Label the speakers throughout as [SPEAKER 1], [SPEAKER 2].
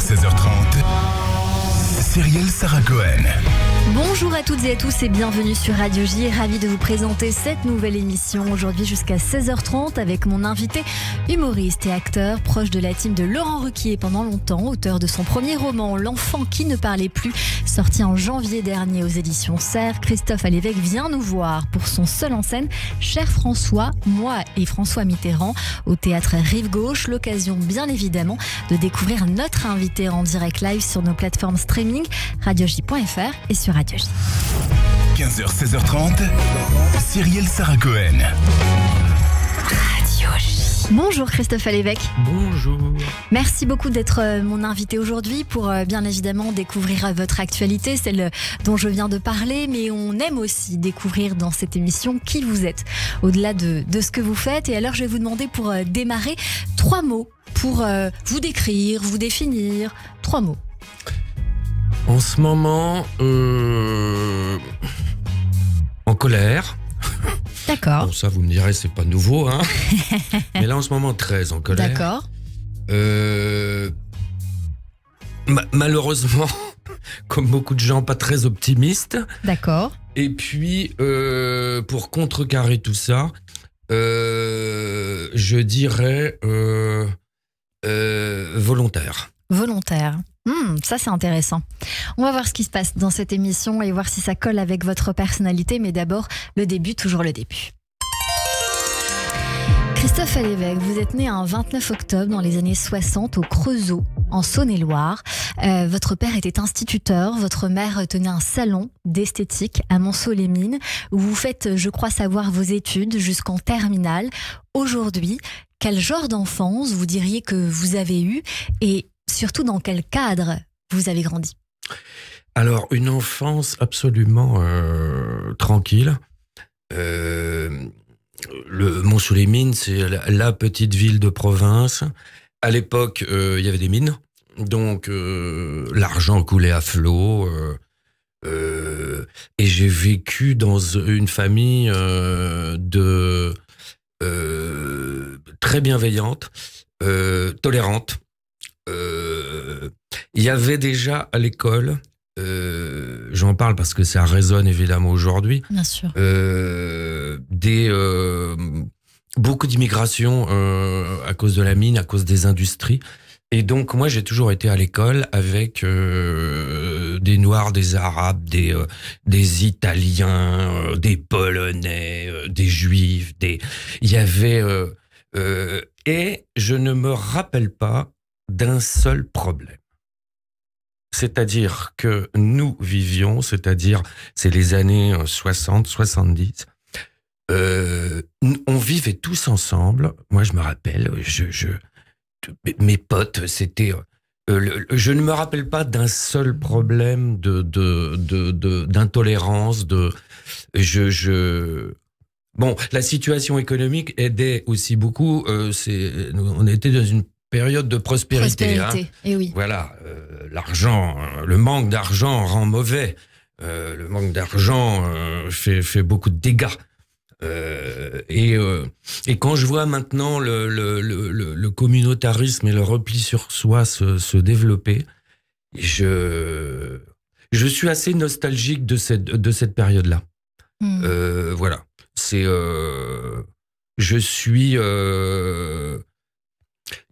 [SPEAKER 1] 16h30, Cyrielle Sarah Cohen.
[SPEAKER 2] Bonjour à toutes et à tous et bienvenue sur Radio J. Ravi de vous présenter cette nouvelle émission aujourd'hui jusqu'à 16h30 avec mon invité, humoriste et acteur, proche de la team de Laurent Ruquier pendant longtemps, auteur de son premier roman L'enfant qui ne parlait plus, sorti en janvier dernier aux éditions Serre. Christophe Alévèque vient nous voir pour son seul en scène, Cher François, moi et François Mitterrand, au théâtre Rive Gauche. L'occasion bien évidemment de découvrir notre invité en direct live sur nos plateformes streaming, radioj.fr et sur Radio J.
[SPEAKER 1] 15h, 16h30, Cyrielle Sarah Cohen.
[SPEAKER 2] Radio J. Bonjour Christophe Alévèque.
[SPEAKER 3] Bonjour.
[SPEAKER 2] Merci beaucoup d'être mon invité aujourd'hui pour bien évidemment découvrir votre actualité, celle dont je viens de parler, mais on aime aussi découvrir dans cette émission qui vous êtes, au-delà de ce que vous faites. Et alors je vais vous demander pour démarrer 3 mots pour vous décrire, vous définir. 3 mots.
[SPEAKER 3] En ce moment, en colère.
[SPEAKER 2] D'accord.
[SPEAKER 3] Bon, ça, vous me direz, c'est pas nouveau, hein. Mais là, en ce moment, très en colère.
[SPEAKER 2] D'accord.
[SPEAKER 3] Malheureusement, comme beaucoup de gens, pas très optimistes.
[SPEAKER 2] D'accord.
[SPEAKER 3] Et puis, pour contrecarrer tout ça, je dirais volontaire.
[SPEAKER 2] Volontaire. Ça c'est intéressant. On va voir ce qui se passe dans cette émission et voir si ça colle avec votre personnalité. Mais d'abord, le début, toujours le début. Christophe Alévèque, vous êtes né un 29 octobre dans les années 60 au Creusot, en Saône-et-Loire. Votre père était instituteur, votre mère tenait un salon d'esthétique à Monceau-les-Mines, où vous faites, je crois savoir, vos études jusqu'en terminale. Aujourd'hui, quel genre d'enfance vous diriez que vous avez eu et surtout, dans quel cadre vous avez grandi?
[SPEAKER 3] Alors, une enfance absolument tranquille. Le Monceau-les-Mines, c'est la petite ville de province. À l'époque, il y avait des mines, donc l'argent coulait à flot. Et j'ai vécu dans une famille très bienveillante, tolérante. Il y avait déjà à l'école, j'en parle parce que ça résonne évidemment aujourd'hui,
[SPEAKER 2] bien sûr,
[SPEAKER 3] beaucoup d'immigration à cause de la mine, à cause des industries. Et donc moi j'ai toujours été à l'école avec des Noirs, des Arabes, des Italiens, des Polonais, des Juifs, il y avait et je ne me rappelle pas d'un seul problème. C'est-à-dire que nous vivions, c'est les années 60, 70, on vivait tous ensemble. Moi, je me rappelle, mes potes, c'était... je ne me rappelle pas d'un seul problème d'intolérance, Bon, la situation économique aidait aussi beaucoup. On était dans une période de prospérité. Hein.
[SPEAKER 2] Et oui.
[SPEAKER 3] Voilà, l'argent, le manque d'argent rend mauvais. Le manque d'argent fait beaucoup de dégâts. Et quand je vois maintenant le communautarisme et le repli sur soi se développer, je suis assez nostalgique de cette période-là. Voilà, c'est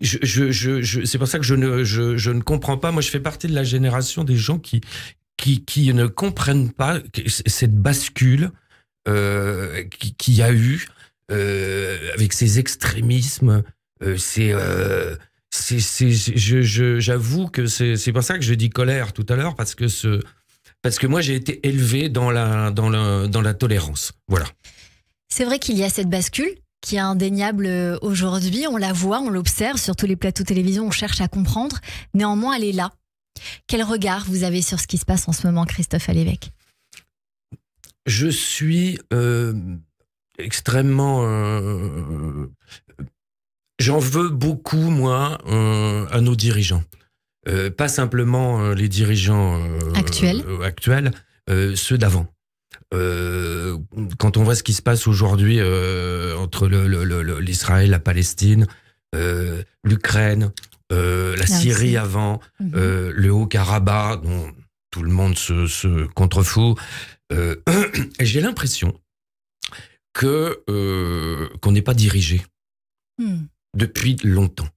[SPEAKER 3] c'est pour ça que je ne comprends pas. Moi, je fais partie de la génération des gens qui ne comprennent pas cette bascule qu'il y a eu avec ces extrémismes. J'avoue que c'est pour ça que je dis colère tout à l'heure, parce que moi j'ai été élevé dans la tolérance. Voilà.
[SPEAKER 2] C'est vrai qu'il y a cette bascule qui est indéniable aujourd'hui. On la voit, on l'observe sur tous les plateaux télévision, on cherche à comprendre. Néanmoins, elle est là. Quel regard vous avez sur ce qui se passe en ce moment, Christophe Alévèque?
[SPEAKER 3] Je suis extrêmement... j'en veux beaucoup, moi, à nos dirigeants. Pas simplement les dirigeants actuels, ceux d'avant. Quand on voit ce qui se passe aujourd'hui entre l'Israël, la Palestine, l'Ukraine, la Syrie
[SPEAKER 2] aussi.
[SPEAKER 3] avant, le Haut-Karabakh, dont tout le monde se contrefout. Et j'ai l'impression qu'on n'est pas dirigé depuis longtemps.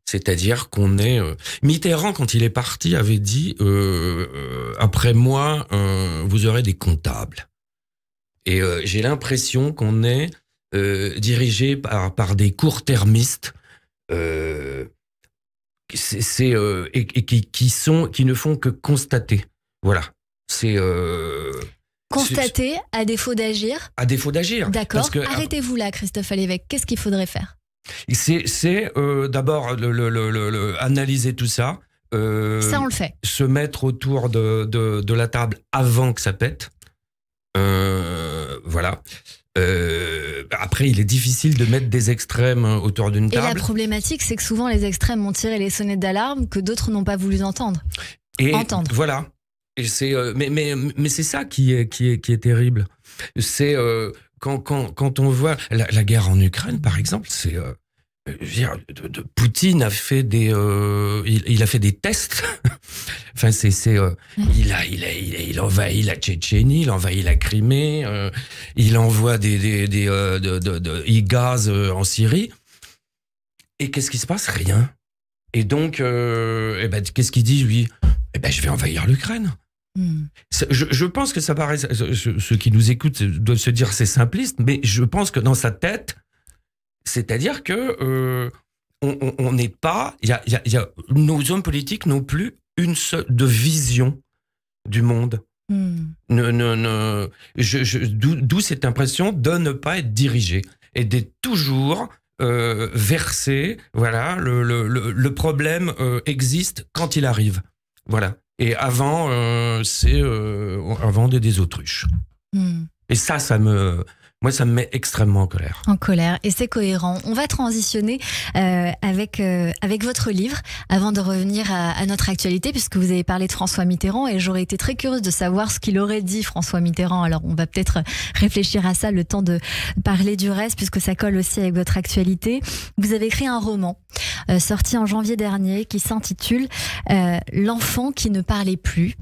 [SPEAKER 3] C'est-à-dire qu'on est... Mitterrand, quand il est parti, avait dit après moi, vous aurez des comptables. Et j'ai l'impression qu'on est dirigé par des court-termistes qui ne font que constater. Voilà. C'est...
[SPEAKER 2] Constater à défaut d'agir.
[SPEAKER 3] À défaut d'agir.
[SPEAKER 2] D'accord.
[SPEAKER 3] Parce que,
[SPEAKER 2] Arrêtez-vous là, Christophe Alévêque. Qu'est-ce qu'il faudrait faire?
[SPEAKER 3] C'est d'abord analyser tout ça.
[SPEAKER 2] Ça, on le fait.
[SPEAKER 3] Se mettre autour de la table avant que ça pète. Voilà. Après, il est difficile de mettre des extrêmes autour d'une table.
[SPEAKER 2] Et la problématique, c'est que souvent les extrêmes ont tiré les sonnettes d'alarme que d'autres n'ont pas voulu entendre.
[SPEAKER 3] Voilà. Et c'est mais c'est ça qui est terrible. C'est quand on voit la guerre en Ukraine, par exemple, c'est Poutine a fait il a fait des tests. Enfin, il envahit la Tchétchénie, il envahit la Crimée, il envoie il gaze en Syrie. Et qu'est-ce qui se passe? Rien. Et donc, qu'est-ce qu'il dit, lui? Je vais envahir l'Ukraine. Je pense que ça paraît... Ceux qui nous écoutent doivent se dire c'est simpliste, mais je pense que dans sa tête, c'est-à-dire que on n'est pas... nos hommes politiques n'ont plus une seule de vision du monde. D'où cette impression de ne pas être dirigé et d'être toujours versé. Voilà, le problème existe quand il arrive. Voilà. Et avant, c'est avant des autruches. Et ça moi, ça me met extrêmement en colère.
[SPEAKER 2] En colère, et c'est cohérent. On va transitionner avec votre livre, avant de revenir à notre actualité, puisque vous avez parlé de François Mitterrand, et j'aurais été très curieuse de savoir ce qu'il aurait dit, François Mitterrand. Alors, on va peut-être réfléchir à ça, le temps de parler du reste, puisque ça colle aussi avec votre actualité. Vous avez écrit un roman, sorti en janvier dernier, qui s'intitule « L'enfant qui ne parlait plus »,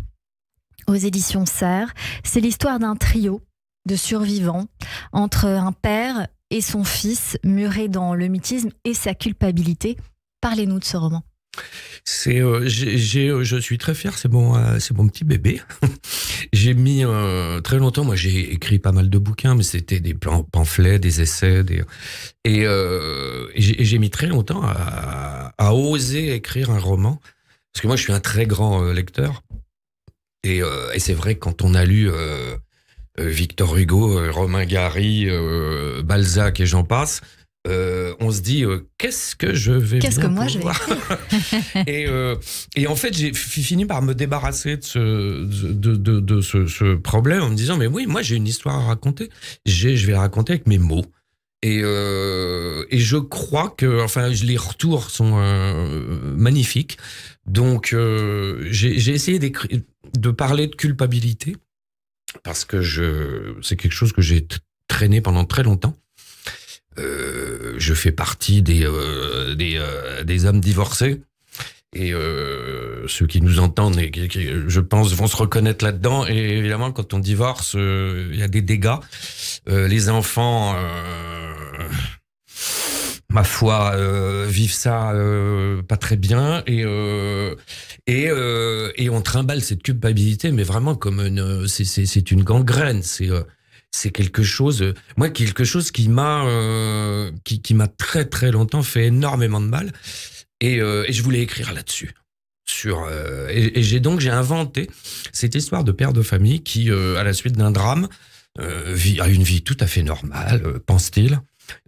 [SPEAKER 2] aux éditions Serre. C'est l'histoire d'un trio de survivants entre un père et son fils, muré dans le mutisme et sa culpabilité. Parlez-nous de ce roman.
[SPEAKER 3] Je suis très fier, c'est mon petit bébé. J'ai mis très longtemps, moi j'ai écrit pas mal de bouquins, mais c'était des pamphlets, des essais, et j'ai mis très longtemps à oser écrire un roman, parce que moi je suis un très grand lecteur, et c'est vrai que quand on a lu Victor Hugo, Romain Gary, Balzac et j'en passe, on se dit qu'est-ce que je vais
[SPEAKER 2] Qu'est-ce que moi je vais
[SPEAKER 3] et en fait j'ai fini par me débarrasser de ce problème en me disant mais oui, moi j'ai une histoire à raconter, je vais la raconter avec mes mots. Et je crois que les retours sont magnifiques. Donc j'ai essayé de parler de culpabilité, parce que c'est quelque chose que j'ai traîné pendant très longtemps. Je fais partie des hommes divorcés, et ceux qui nous entendent, et qui, je pense, vont se reconnaître là-dedans. Et évidemment, quand on divorce, il y a des dégâts. Les enfants, ma foi, vivent ça pas très bien, et on trimballe cette culpabilité, mais vraiment comme c'est une gangrène. C'est quelque chose, qui m'a très très longtemps fait énormément de mal, et je voulais écrire là-dessus. Et j'ai inventé cette histoire de père de famille qui, à la suite d'un drame, a une vie tout à fait normale, pense-t-il.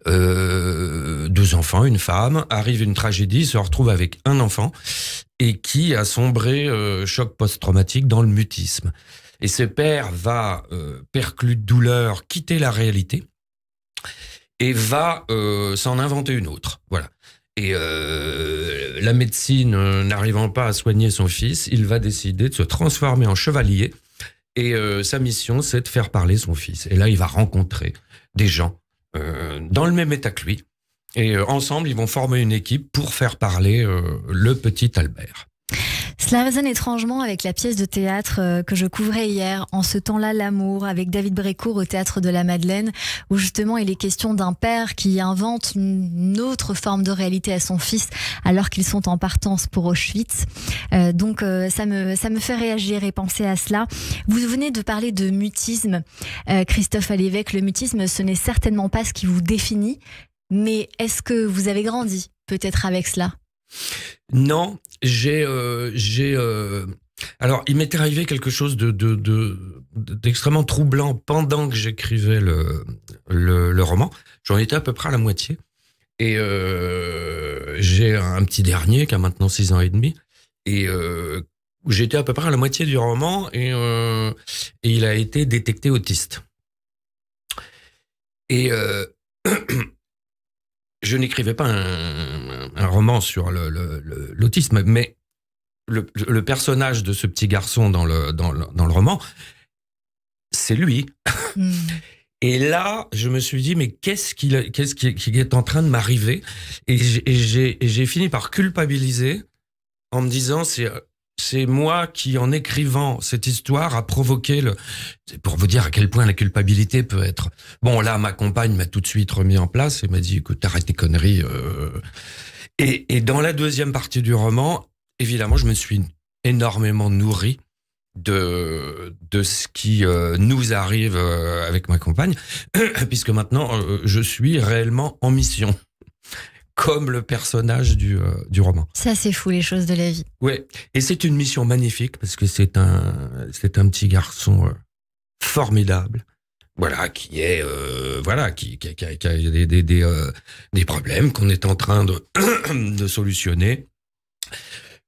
[SPEAKER 3] 2 enfants, une femme, arrive une tragédie, se retrouve avec un enfant, et qui a sombré, choc post-traumatique, dans le mutisme. Et ce père va, perclus de douleur, quitter la réalité et va s'en inventer une autre. Voilà. Et la médecine n'arrivant pas à soigner son fils, il va décider de se transformer en chevalier, et sa mission, c'est de faire parler son fils. Et là, il va rencontrer des gens dans le même état que lui, Et ensemble, ils vont former une équipe pour faire parler le petit Albert.
[SPEAKER 2] Cela résonne étrangement avec la pièce de théâtre que je couvrais hier, En ce temps-là, l'amour, avec David Brécourt au Théâtre de la Madeleine, où justement il est question d'un père qui invente une autre forme de réalité à son fils alors qu'ils sont en partance pour Auschwitz. Donc ça me fait réagir et penser à cela. Vous venez de parler de mutisme, Christophe Alévêque. Le mutisme, ce n'est certainement pas ce qui vous définit, mais est-ce que vous avez grandi peut-être avec cela ?
[SPEAKER 3] Non, alors, il m'était arrivé quelque chose d'extrêmement troublant pendant que j'écrivais le roman. J'en étais à peu près à la moitié. Et j'ai un petit dernier qui a maintenant 6 ans et demi. Et j'étais à peu près à la moitié du roman et il a été détecté autiste. Et je n'écrivais pas un roman sur l'autisme, mais le personnage de ce petit garçon dans le roman, c'est lui. Et là, je me suis dit, mais qu'est-ce qui est en train de m'arriver ? Et j'ai fini par culpabiliser en me disant, c'est moi qui, en écrivant cette histoire, a provoqué c'est pour vous dire à quel point la culpabilité peut être. Bon, là, ma compagne m'a tout de suite remis en place et m'a dit, écoute, arrête tes conneries. Et dans la deuxième partie du roman, évidemment, je me suis énormément nourri de ce qui nous arrive avec ma compagne, puisque maintenant, je suis réellement en mission. Comme le personnage du roman.
[SPEAKER 2] Ça, c'est fou, les choses de la vie.
[SPEAKER 3] Ouais, et c'est une mission magnifique parce que c'est un petit garçon formidable, voilà, qui est qui a des problèmes qu'on est en train de solutionner,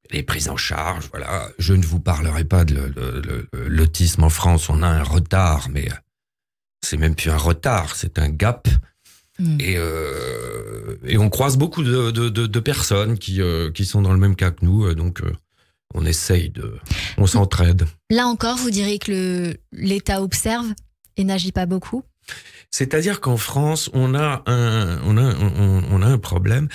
[SPEAKER 3] les prises en charge, voilà. Je ne vous parlerai pas de l'autisme en France. On a un retard, mais c'est même plus un retard, c'est un gap. Et on croise beaucoup de personnes qui sont dans le même cas que nous, donc on on s'entraide.
[SPEAKER 2] Là encore, vous diriez que l'État observe et n'agit pas beaucoup ?
[SPEAKER 3] C'est-à-dire qu'en France, on a un problème.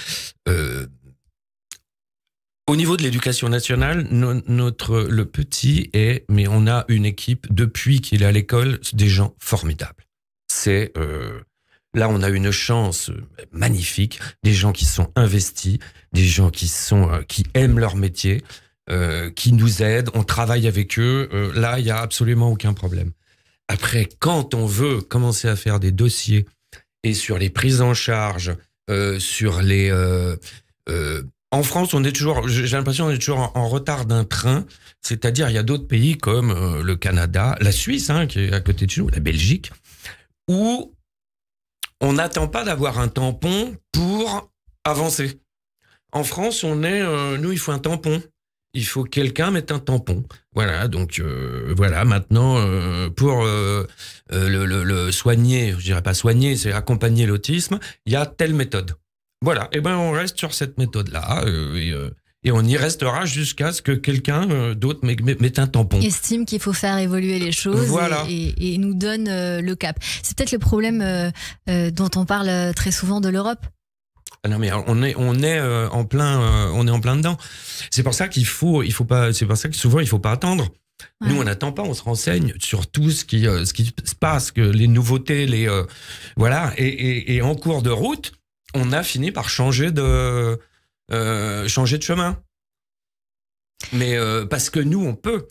[SPEAKER 3] Au niveau de l'éducation nationale, le petit mais on a une équipe depuis qu'il est à l'école, des gens formidables. Là, on a une chance magnifique, des gens qui sont investis, des gens qui aiment leur métier, qui nous aident, on travaille avec eux. Là, il y a absolument aucun problème. Après, quand on veut commencer à faire des dossiers et sur les prises en charge, sur les... en France, j'ai l'impression qu'on est toujours en retard d'un train. C'est-à-dire, il y a d'autres pays comme le Canada, la Suisse, qui est à côté de chez nous, la Belgique, où on n'attend pas d'avoir un tampon pour avancer. En France, nous, il faut un tampon. Il faut que quelqu'un mette un tampon. Voilà, donc voilà. Maintenant, pour le soigner, je dirais pas soigner, c'est accompagner l'autisme. Il y a telle méthode. Voilà. Et on reste sur cette méthode-là et on y restera jusqu'à ce que quelqu'un d'autre mette un tampon.
[SPEAKER 2] Estime qu'il faut faire évoluer les choses, voilà. et nous donne le cap. C'est peut-être le problème dont on parle très souvent de l'Europe.
[SPEAKER 3] Non mais on est en plein dedans. C'est pour ça c'est pour ça que souvent il faut pas attendre. Ouais. Nous on n'attend pas, on se renseigne sur tout ce qui se passe, que les nouveautés, voilà. Et en cours de route, on a fini par changer de chemin. Mais parce que nous, on peut.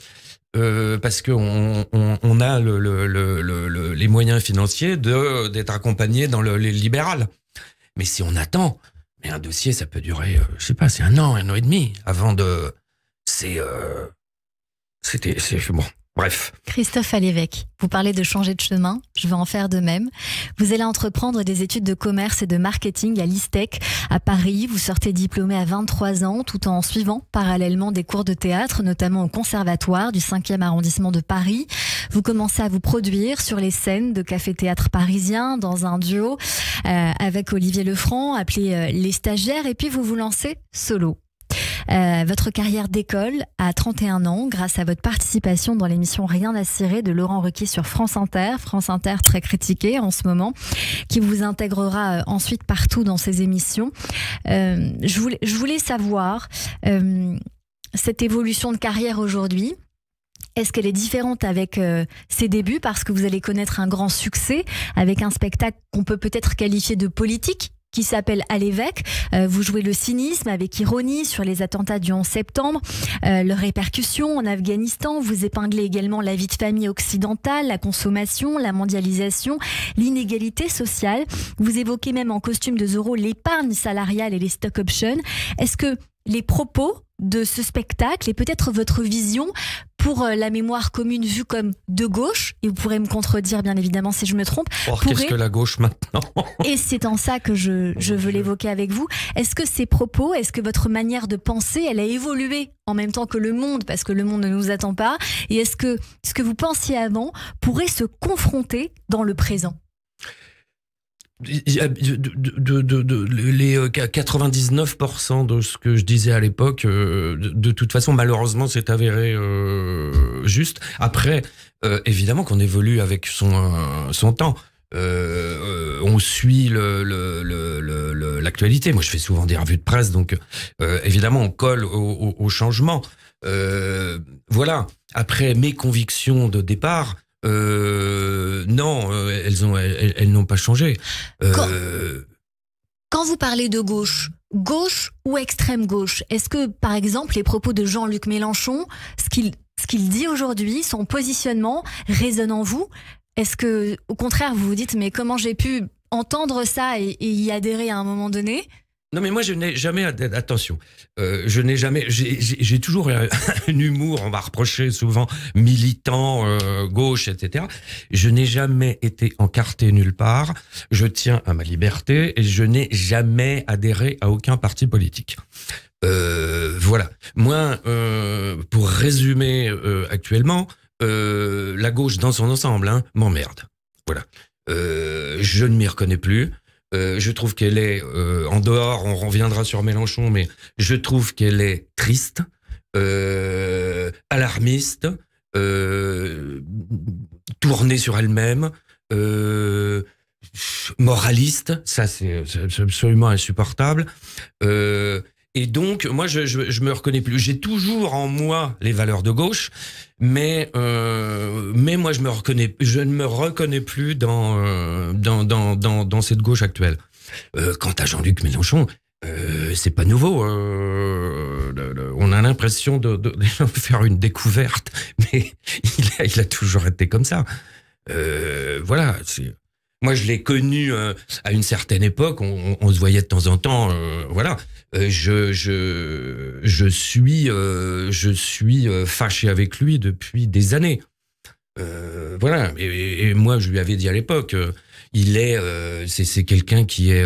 [SPEAKER 3] Parce qu'on a les moyens financiers d'être accompagnés dans le libéral. Mais si on attend, un dossier, ça peut durer, je sais pas, c'est 1 an, 1 an et demi, avant de... C'est bon. Bref.
[SPEAKER 2] Christophe Alévêque, vous parlez de changer de chemin, je vais en faire de même. Vous allez entreprendre des études de commerce et de marketing à l'ISTEC à Paris. Vous sortez diplômé à 23 ans tout en suivant parallèlement des cours de théâtre, notamment au Conservatoire du 5e arrondissement de Paris. Vous commencez à vous produire sur les scènes de café-théâtre parisiens dans un duo avec Olivier Lefranc appelé Les Stagiaires, et puis vous vous lancez solo. Votre carrière décolle à 31 ans grâce à votre participation dans l'émission Rien à cirer de Laurent Ruquier sur France Inter. France Inter très critiquée en ce moment, qui vous intégrera ensuite partout dans ses émissions. Je voulais savoir cette évolution de carrière aujourd'hui. Est-ce qu'elle est différente avec ses débuts parce que vous allez connaître un grand succès avec un spectacle qu'on peut peut-être qualifier de politique qui s'appelle À l'évêque. Vous jouez le cynisme avec ironie sur les attentats du 11 septembre, leurs répercussions en Afghanistan. Vous épinglez également la vie de famille occidentale, la consommation, la mondialisation, l'inégalité sociale. Vous évoquez même en costume de Zorro l'épargne salariale et les stock options. Est-ce que les propos de ce spectacle et peut-être votre vision pour la mémoire commune vue comme de gauche, et vous pourrez me contredire bien évidemment si je me trompe.
[SPEAKER 3] Or, qu'est-ce que la gauche maintenant?
[SPEAKER 2] Et c'est en ça que je veux l'évoquer avec vous. Est-ce que ces propos, est-ce que votre manière de penser, elle a évolué en même temps que le monde, parce que le monde ne nous attend pas, et est-ce que ce que vous pensiez avant pourrait se confronter dans le présent?
[SPEAKER 3] Les 99% de ce que je disais à l'époque, de toute façon, malheureusement, c'est avéré juste. Après, évidemment qu'on évolue avec son temps. On suit l'actualité. Moi, je fais souvent des revues de presse, donc évidemment, on colle au changement. Voilà. Après, mes convictions de départ... non, elles n'ont pas changé.
[SPEAKER 2] Quand vous parlez de gauche ou extrême gauche, est-ce que, par exemple, les propos de Jean-Luc Mélenchon, ce qu'il dit aujourd'hui, son positionnement résonne en vous? Est-ce que, au contraire, vous vous dites, mais comment j'ai pu entendre ça et y adhérer à un moment donné?
[SPEAKER 3] Non, mais moi, je n'ai jamais... Attention, je n'ai jamais... J'ai toujours un humour, on m'a reproché souvent, militant, gauche, etc. Je n'ai jamais été encarté nulle part. Je tiens à ma liberté et je n'ai jamais adhéré à aucun parti politique. Voilà. Moi, pour résumer actuellement, la gauche dans son ensemble m'emmerde. Voilà. Je ne m'y reconnais plus. Je trouve qu'elle est, en dehors, on reviendra sur Mélenchon, mais je trouve qu'elle est triste, alarmiste, tournée sur elle-même, moraliste, ça c'est absolument insupportable. Et donc, moi, je me reconnais plus. J'ai toujours en moi les valeurs de gauche, mais moi, je ne me reconnais plus dans cette gauche actuelle. Quant à Jean-Luc Mélenchon, c'est pas nouveau. On a l'impression de faire une découverte, mais il a toujours été comme ça. Voilà. Moi, je l'ai connu à une certaine époque. On se voyait de temps en temps. Voilà. Je suis fâché avec lui depuis des années. Voilà. Et moi, je lui avais dit à l'époque, c'est quelqu'un qui est,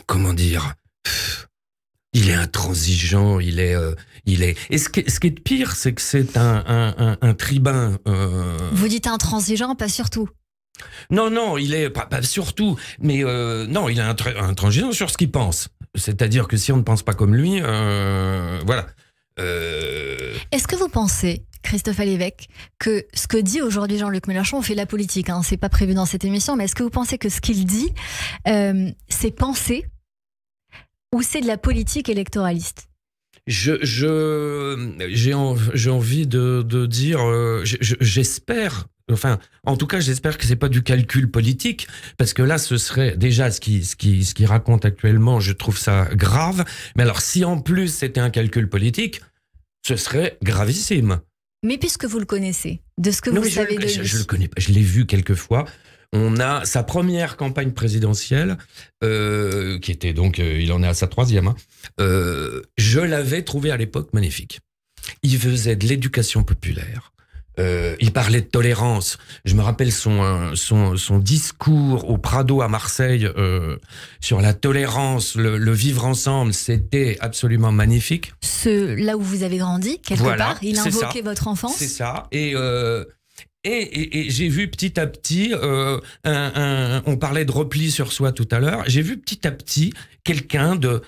[SPEAKER 3] comment dire, il est intransigeant. Il est. Et ce qui est pire, c'est que c'est un tribun.
[SPEAKER 2] Vous dites intransigeant, pas surtout.
[SPEAKER 3] Non, il est pas surtout, mais non, il est intransigeant sur ce qu'il pense. C'est-à-dire que si on ne pense pas comme lui, voilà.
[SPEAKER 2] Est-ce que vous pensez, Christophe Alévêque, que ce que dit aujourd'hui Jean-Luc Mélenchon, on fait de la politique, c'est pas prévu dans cette émission, mais est-ce que vous pensez que ce qu'il dit, c'est pensé ou c'est de la politique électoraliste?
[SPEAKER 3] J'ai envie de dire, j'espère. Enfin, en tout cas, j'espère que c'est pas du calcul politique, parce que là, ce serait déjà ce qu'il raconte actuellement. Je trouve ça grave. Mais alors, si en plus c'était un calcul politique, ce serait gravissime.
[SPEAKER 2] Mais puisque vous le connaissez, de ce que vous savez de lui,
[SPEAKER 3] je le connais pas. Je l'ai vu quelques fois. On a sa première campagne présidentielle, qui était donc, il en est à sa 3e. Je l'avais trouvé à l'époque magnifique. Il faisait de l'éducation populaire. Il parlait de tolérance. Je me rappelle son discours au Prado à Marseille sur la tolérance, le vivre ensemble. C'était absolument magnifique.
[SPEAKER 2] Là où vous avez grandi, quelque part, il a invoqué votre enfance.
[SPEAKER 3] C'est ça. Et Et j'ai vu petit à petit, on parlait de repli sur soi tout à l'heure, j'ai vu petit à petit quelqu'un de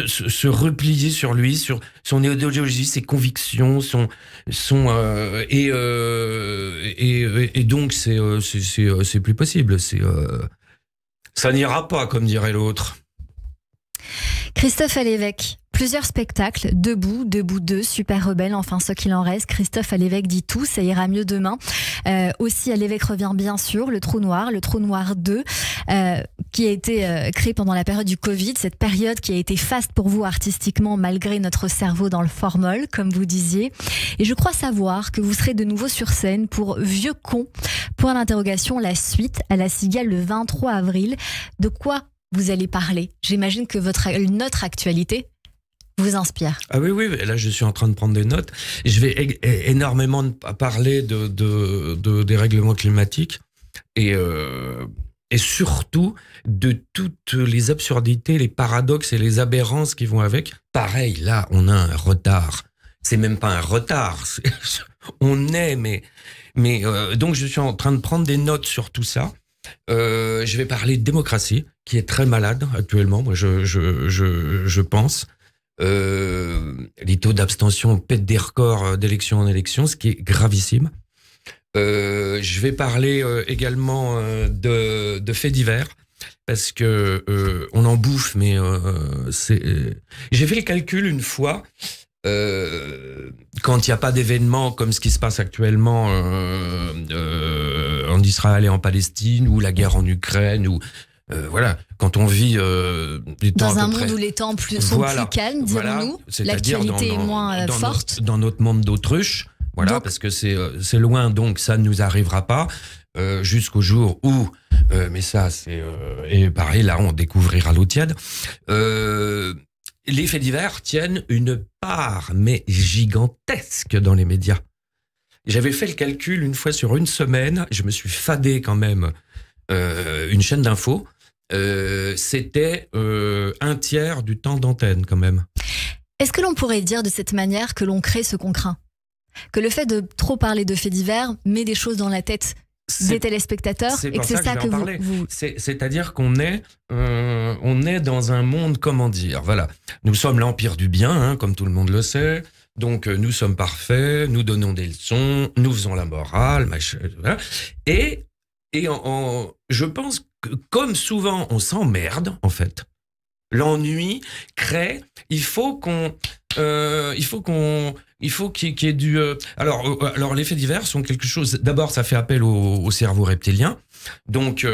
[SPEAKER 3] se replier sur lui, sur son idéologie, ses convictions, et donc c'est plus possible, ça n'ira pas, comme dirait l'autre.
[SPEAKER 2] Christophe Alévèque, plusieurs spectacles, Debout 2, Super Rebelle, enfin ce qu'il en reste. Christophe Alévèque dit tout, ça ira mieux demain. Aussi Alévèque revient bien sûr, le Trou Noir 2, qui a été créé pendant la période du Covid, cette période qui a été faste pour vous artistiquement malgré notre cerveau dans le formol, comme vous disiez. Et je crois savoir que vous serez de nouveau sur scène pour Vieux Con, point d'interrogation, la suite à la Cigale le 23 avril. De quoi vous allez parler? J'imagine que notre actualité vous inspire.
[SPEAKER 3] Ah oui, là je suis en train de prendre des notes. Je vais énormément parler de dérèglement climatique et surtout de toutes les absurdités, les paradoxes et les aberrances qui vont avec. Pareil, là on a un retard. C'est même pas un retard. On est, mais donc je suis en train de prendre des notes sur tout ça. Je vais parler de démocratie, qui est très malade actuellement. Moi, je pense. Les taux d'abstention pètent des records d'élection en élection, ce qui est gravissime. Je vais parler également de faits divers, parce que on en bouffe, mais j'ai fait le calcul une fois. Quand il n'y a pas d'événements comme ce qui se passe actuellement en Israël et en Palestine, ou la guerre en Ukraine, ou voilà, quand on vit des temps
[SPEAKER 2] dans un monde où les temps sont plus calmes, dirons-nous, l'actualité est moins forte.
[SPEAKER 3] Dans notre monde d'autruche, voilà, donc, parce que c'est loin, donc ça ne nous arrivera pas jusqu'au jour où, mais ça c'est et pareil, là on découvrira l'eau tiède. Les faits divers tiennent une part, mais gigantesque, dans les médias. J'avais fait le calcul une fois sur une semaine, je me suis fadé quand même une chaîne d'infos. C'était un tiers du temps d'antenne quand même.
[SPEAKER 2] Est-ce que l'on pourrait dire de cette manière que l'on crée ce qu'on craint? Que le fait de trop parler de faits divers met des choses dans la tête des téléspectateurs, et que c'est ça que vous...
[SPEAKER 3] C'est-à-dire qu'on est dans un monde, comment dire, voilà. Nous sommes l'empire du bien, hein, comme tout le monde le sait. Donc nous sommes parfaits, nous donnons des leçons, nous faisons la morale, machin, voilà. Et je pense que comme souvent on s'emmerde en fait. L'ennui crée. Il faut qu'il y ait du. Alors les faits divers sont quelque chose. D'abord, ça fait appel au cerveau reptilien. Donc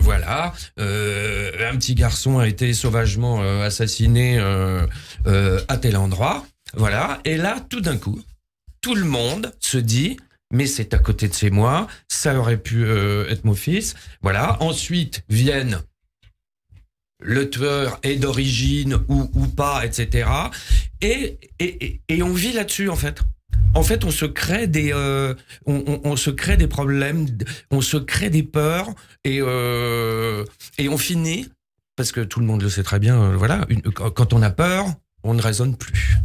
[SPEAKER 3] voilà, un petit garçon a été sauvagement assassiné à tel endroit. Voilà, et là, tout d'un coup, tout le monde se dit. Mais c'est à côté de chez moi, ça aurait pu être mon fils. Voilà. Ensuite viennent le tueur est d'origine ou pas, etc. Et on vit là-dessus en fait. En fait, on se crée des on se crée des problèmes, on se crée des peurs et on finit parce que tout le monde le sait très bien. Voilà, quand on a peur, on ne raisonne plus.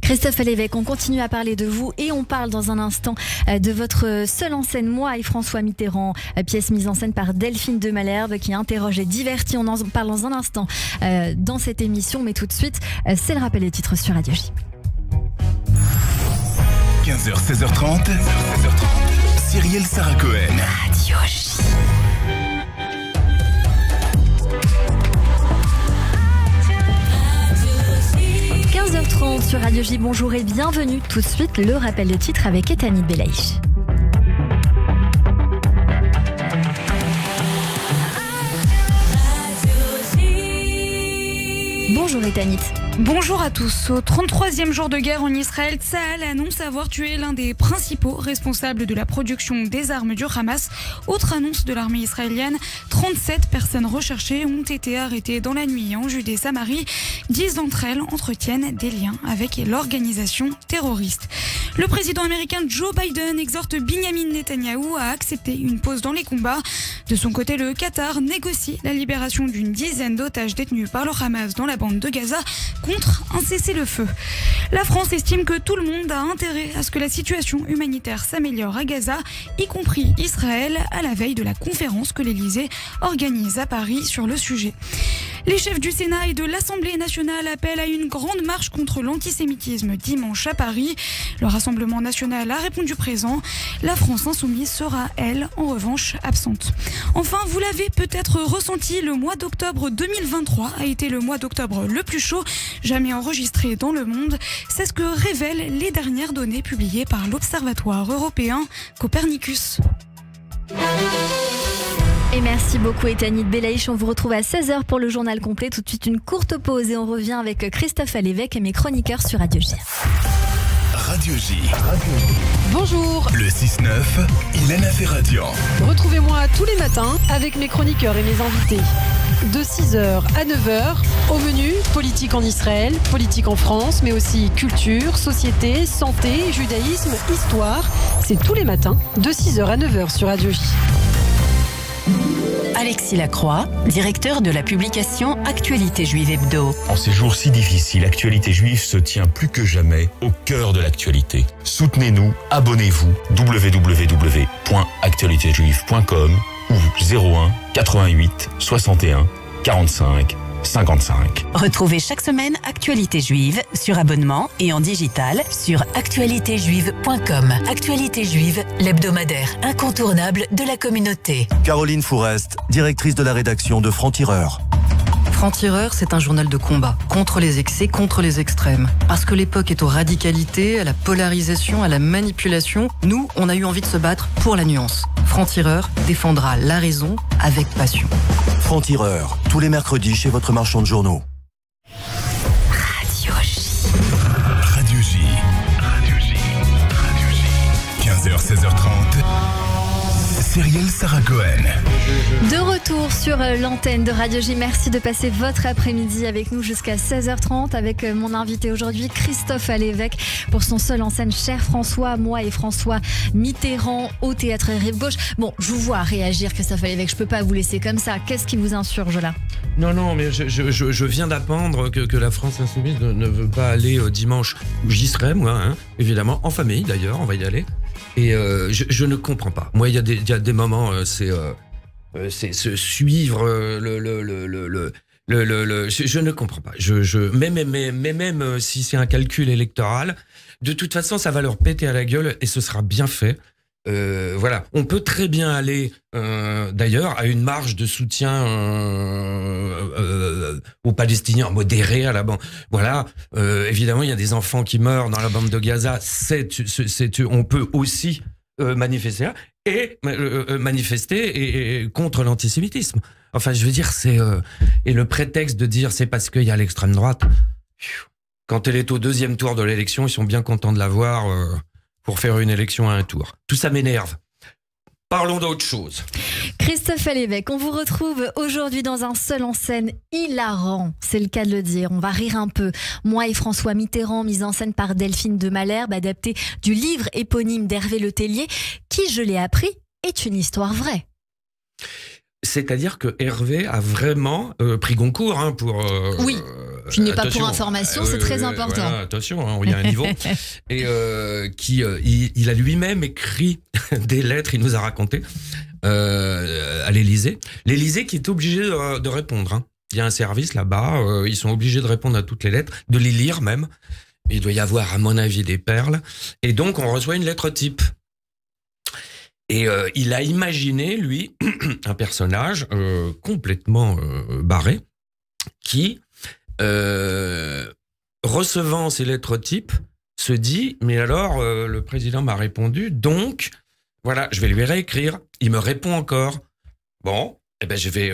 [SPEAKER 2] Christophe Alévèque, on continue à parler de vous et on parle dans un instant de votre seule en scène, Moi et François Mitterrand, pièce mise en scène par Delphine de Malherbe qui interroge et divertit. On en parle dans un instant dans cette émission, mais tout de suite, c'est le rappel des titres sur Radio J.
[SPEAKER 1] 15h, 16h30, Cyrielle Sarah Cohen.
[SPEAKER 2] Radio J. Sur Radio J, bonjour et bienvenue. Tout de suite, le rappel des titres avec Etanit Belaïch. Bonjour Etanit.
[SPEAKER 4] Bonjour à tous. Au 33e jour de guerre en Israël, Tsahal annonce avoir tué l'un des principaux responsables de la production des armes du Hamas. Autre annonce de l'armée israélienne, 37 personnes recherchées ont été arrêtées dans la nuit en Judée-Samarie. 10 d'entre elles entretiennent des liens avec l'organisation terroriste. Le président américain Joe Biden exhorte Benyamin Netanyahou à accepter une pause dans les combats. De son côté, le Qatar négocie la libération d'une dizaine d'otages détenus par le Hamas dans la bande de Gaza contre un cessez-le-feu. La France estime que tout le monde a intérêt à ce que la situation humanitaire s'améliore à Gaza, y compris Israël, à la veille de la conférence que l'Elysée organise à Paris sur le sujet. Les chefs du Sénat et de l'Assemblée nationale appellent à une grande marche contre l'antisémitisme dimanche à Paris. Le Rassemblement national a répondu présent. La France insoumise sera, elle, en revanche, absente. Enfin, vous l'avez peut-être ressenti, le mois d'octobre 2023 a été le mois d'octobre le plus chaud jamais enregistré dans le monde. C'est ce que révèlent les dernières données publiées par l'Observatoire européen Copernicus.
[SPEAKER 2] Et merci beaucoup Ethanit Belaïch, on vous retrouve à 16h pour le journal complet. Tout de suite une courte pause et on revient avec Christophe Alévèque et mes chroniqueurs sur Radio J.
[SPEAKER 1] Radio J.
[SPEAKER 5] Bonjour.
[SPEAKER 1] Le 6-9, Ilana Ferradian.
[SPEAKER 5] Retrouvez-moi tous les matins avec mes chroniqueurs et mes invités. De 6h à 9h, au menu, politique en Israël, politique en France, mais aussi culture, société, santé, judaïsme, histoire. C'est tous les matins, de 6h à 9h sur Radio J.
[SPEAKER 6] Alexis Lacroix, directeur de la publication Actualité Juive Hebdo.
[SPEAKER 7] En ces jours si difficiles, Actualité Juive se tient plus que jamais au cœur de l'actualité. Soutenez-nous, abonnez-vous, www.actualitéjuive.com ou 01 88 61 45 55.
[SPEAKER 6] Retrouvez chaque semaine Actualité Juive sur abonnement et en digital sur actualitéjuive.com. Actualité Juive, l'hebdomadaire incontournable de la communauté.
[SPEAKER 8] Caroline Fourest, directrice de la rédaction de Franc-Tireur.
[SPEAKER 9] Franc-Tireur, c'est un journal de combat, contre les excès, contre les extrêmes. Parce que l'époque est aux radicalités, à la polarisation, à la manipulation, nous, on a eu envie de se battre pour la nuance. Franc-Tireur défendra la raison avec passion.
[SPEAKER 8] Franc-Tireur, tous les mercredis chez votre marchand de journaux.
[SPEAKER 6] Radio J.
[SPEAKER 1] Radio J. Radio J. Radio J. 15h, 16h30. Cyrielle Sarah Cohen.
[SPEAKER 2] De retour sur l'antenne de Radio J. Merci de passer votre après-midi avec nous jusqu'à 16h30 avec mon invité aujourd'hui, Christophe Alévèque, pour son seul en scène Cher François, moi et François Mitterrand au Théâtre Rive Gauche. Bon, je vous vois réagir, Christophe Alévèque, je peux pas vous laisser comme ça. Qu'est-ce qui vous insurge là ?
[SPEAKER 3] Non, mais je viens d'apprendre que la France Insoumise ne veut pas aller dimanche. J'y serai, moi, évidemment, en famille d'ailleurs, on va y aller. Et je ne comprends pas. Moi, il y a des moments, c'est se suivre je ne comprends pas. Mais même si c'est un calcul électoral, de toute façon, ça va leur péter à la gueule et ce sera bien fait. Voilà, on peut très bien aller d'ailleurs à une marche de soutien aux Palestiniens modérés à la bande. Voilà, évidemment, il y a des enfants qui meurent dans la bande de Gaza. On peut aussi manifester et contre l'antisémitisme. Enfin, je veux dire, et le prétexte de dire c'est parce qu'il y a l'extrême droite. Quand elle est au deuxième tour de l'élection, ils sont bien contents de l'avoir. Pour faire une élection à un tour. Tout ça m'énerve. Parlons d'autre chose.
[SPEAKER 2] Christophe Alévèque, on vous retrouve aujourd'hui dans un seul en scène hilarant, c'est le cas de le dire. On va rire un peu. Moi et François Mitterrand, mise en scène par Delphine de Malherbe, adapté du livre éponyme d'Hervé Le Tellier, qui, je l'ai appris, est une histoire vraie.
[SPEAKER 3] C'est-à-dire que Hervé a vraiment pris Goncourt pour...
[SPEAKER 2] oui, je n'ai pas pour information, c'est très important.
[SPEAKER 3] Voilà, attention, il y a un niveau. Et il a lui-même écrit des lettres, il nous a raconté, à l'Élysée. L'Élysée qui est obligé de répondre. Il y a un service là-bas, ils sont obligés de répondre à toutes les lettres, de les lire même. Il doit y avoir, à mon avis, des perles. Et donc, on reçoit une lettre type. Et il a imaginé, lui, un personnage complètement barré qui, recevant ces lettres types, se dit « Mais alors, le président m'a répondu, donc, voilà, je vais lui réécrire. » Il me répond encore. Bon, eh ben je vais...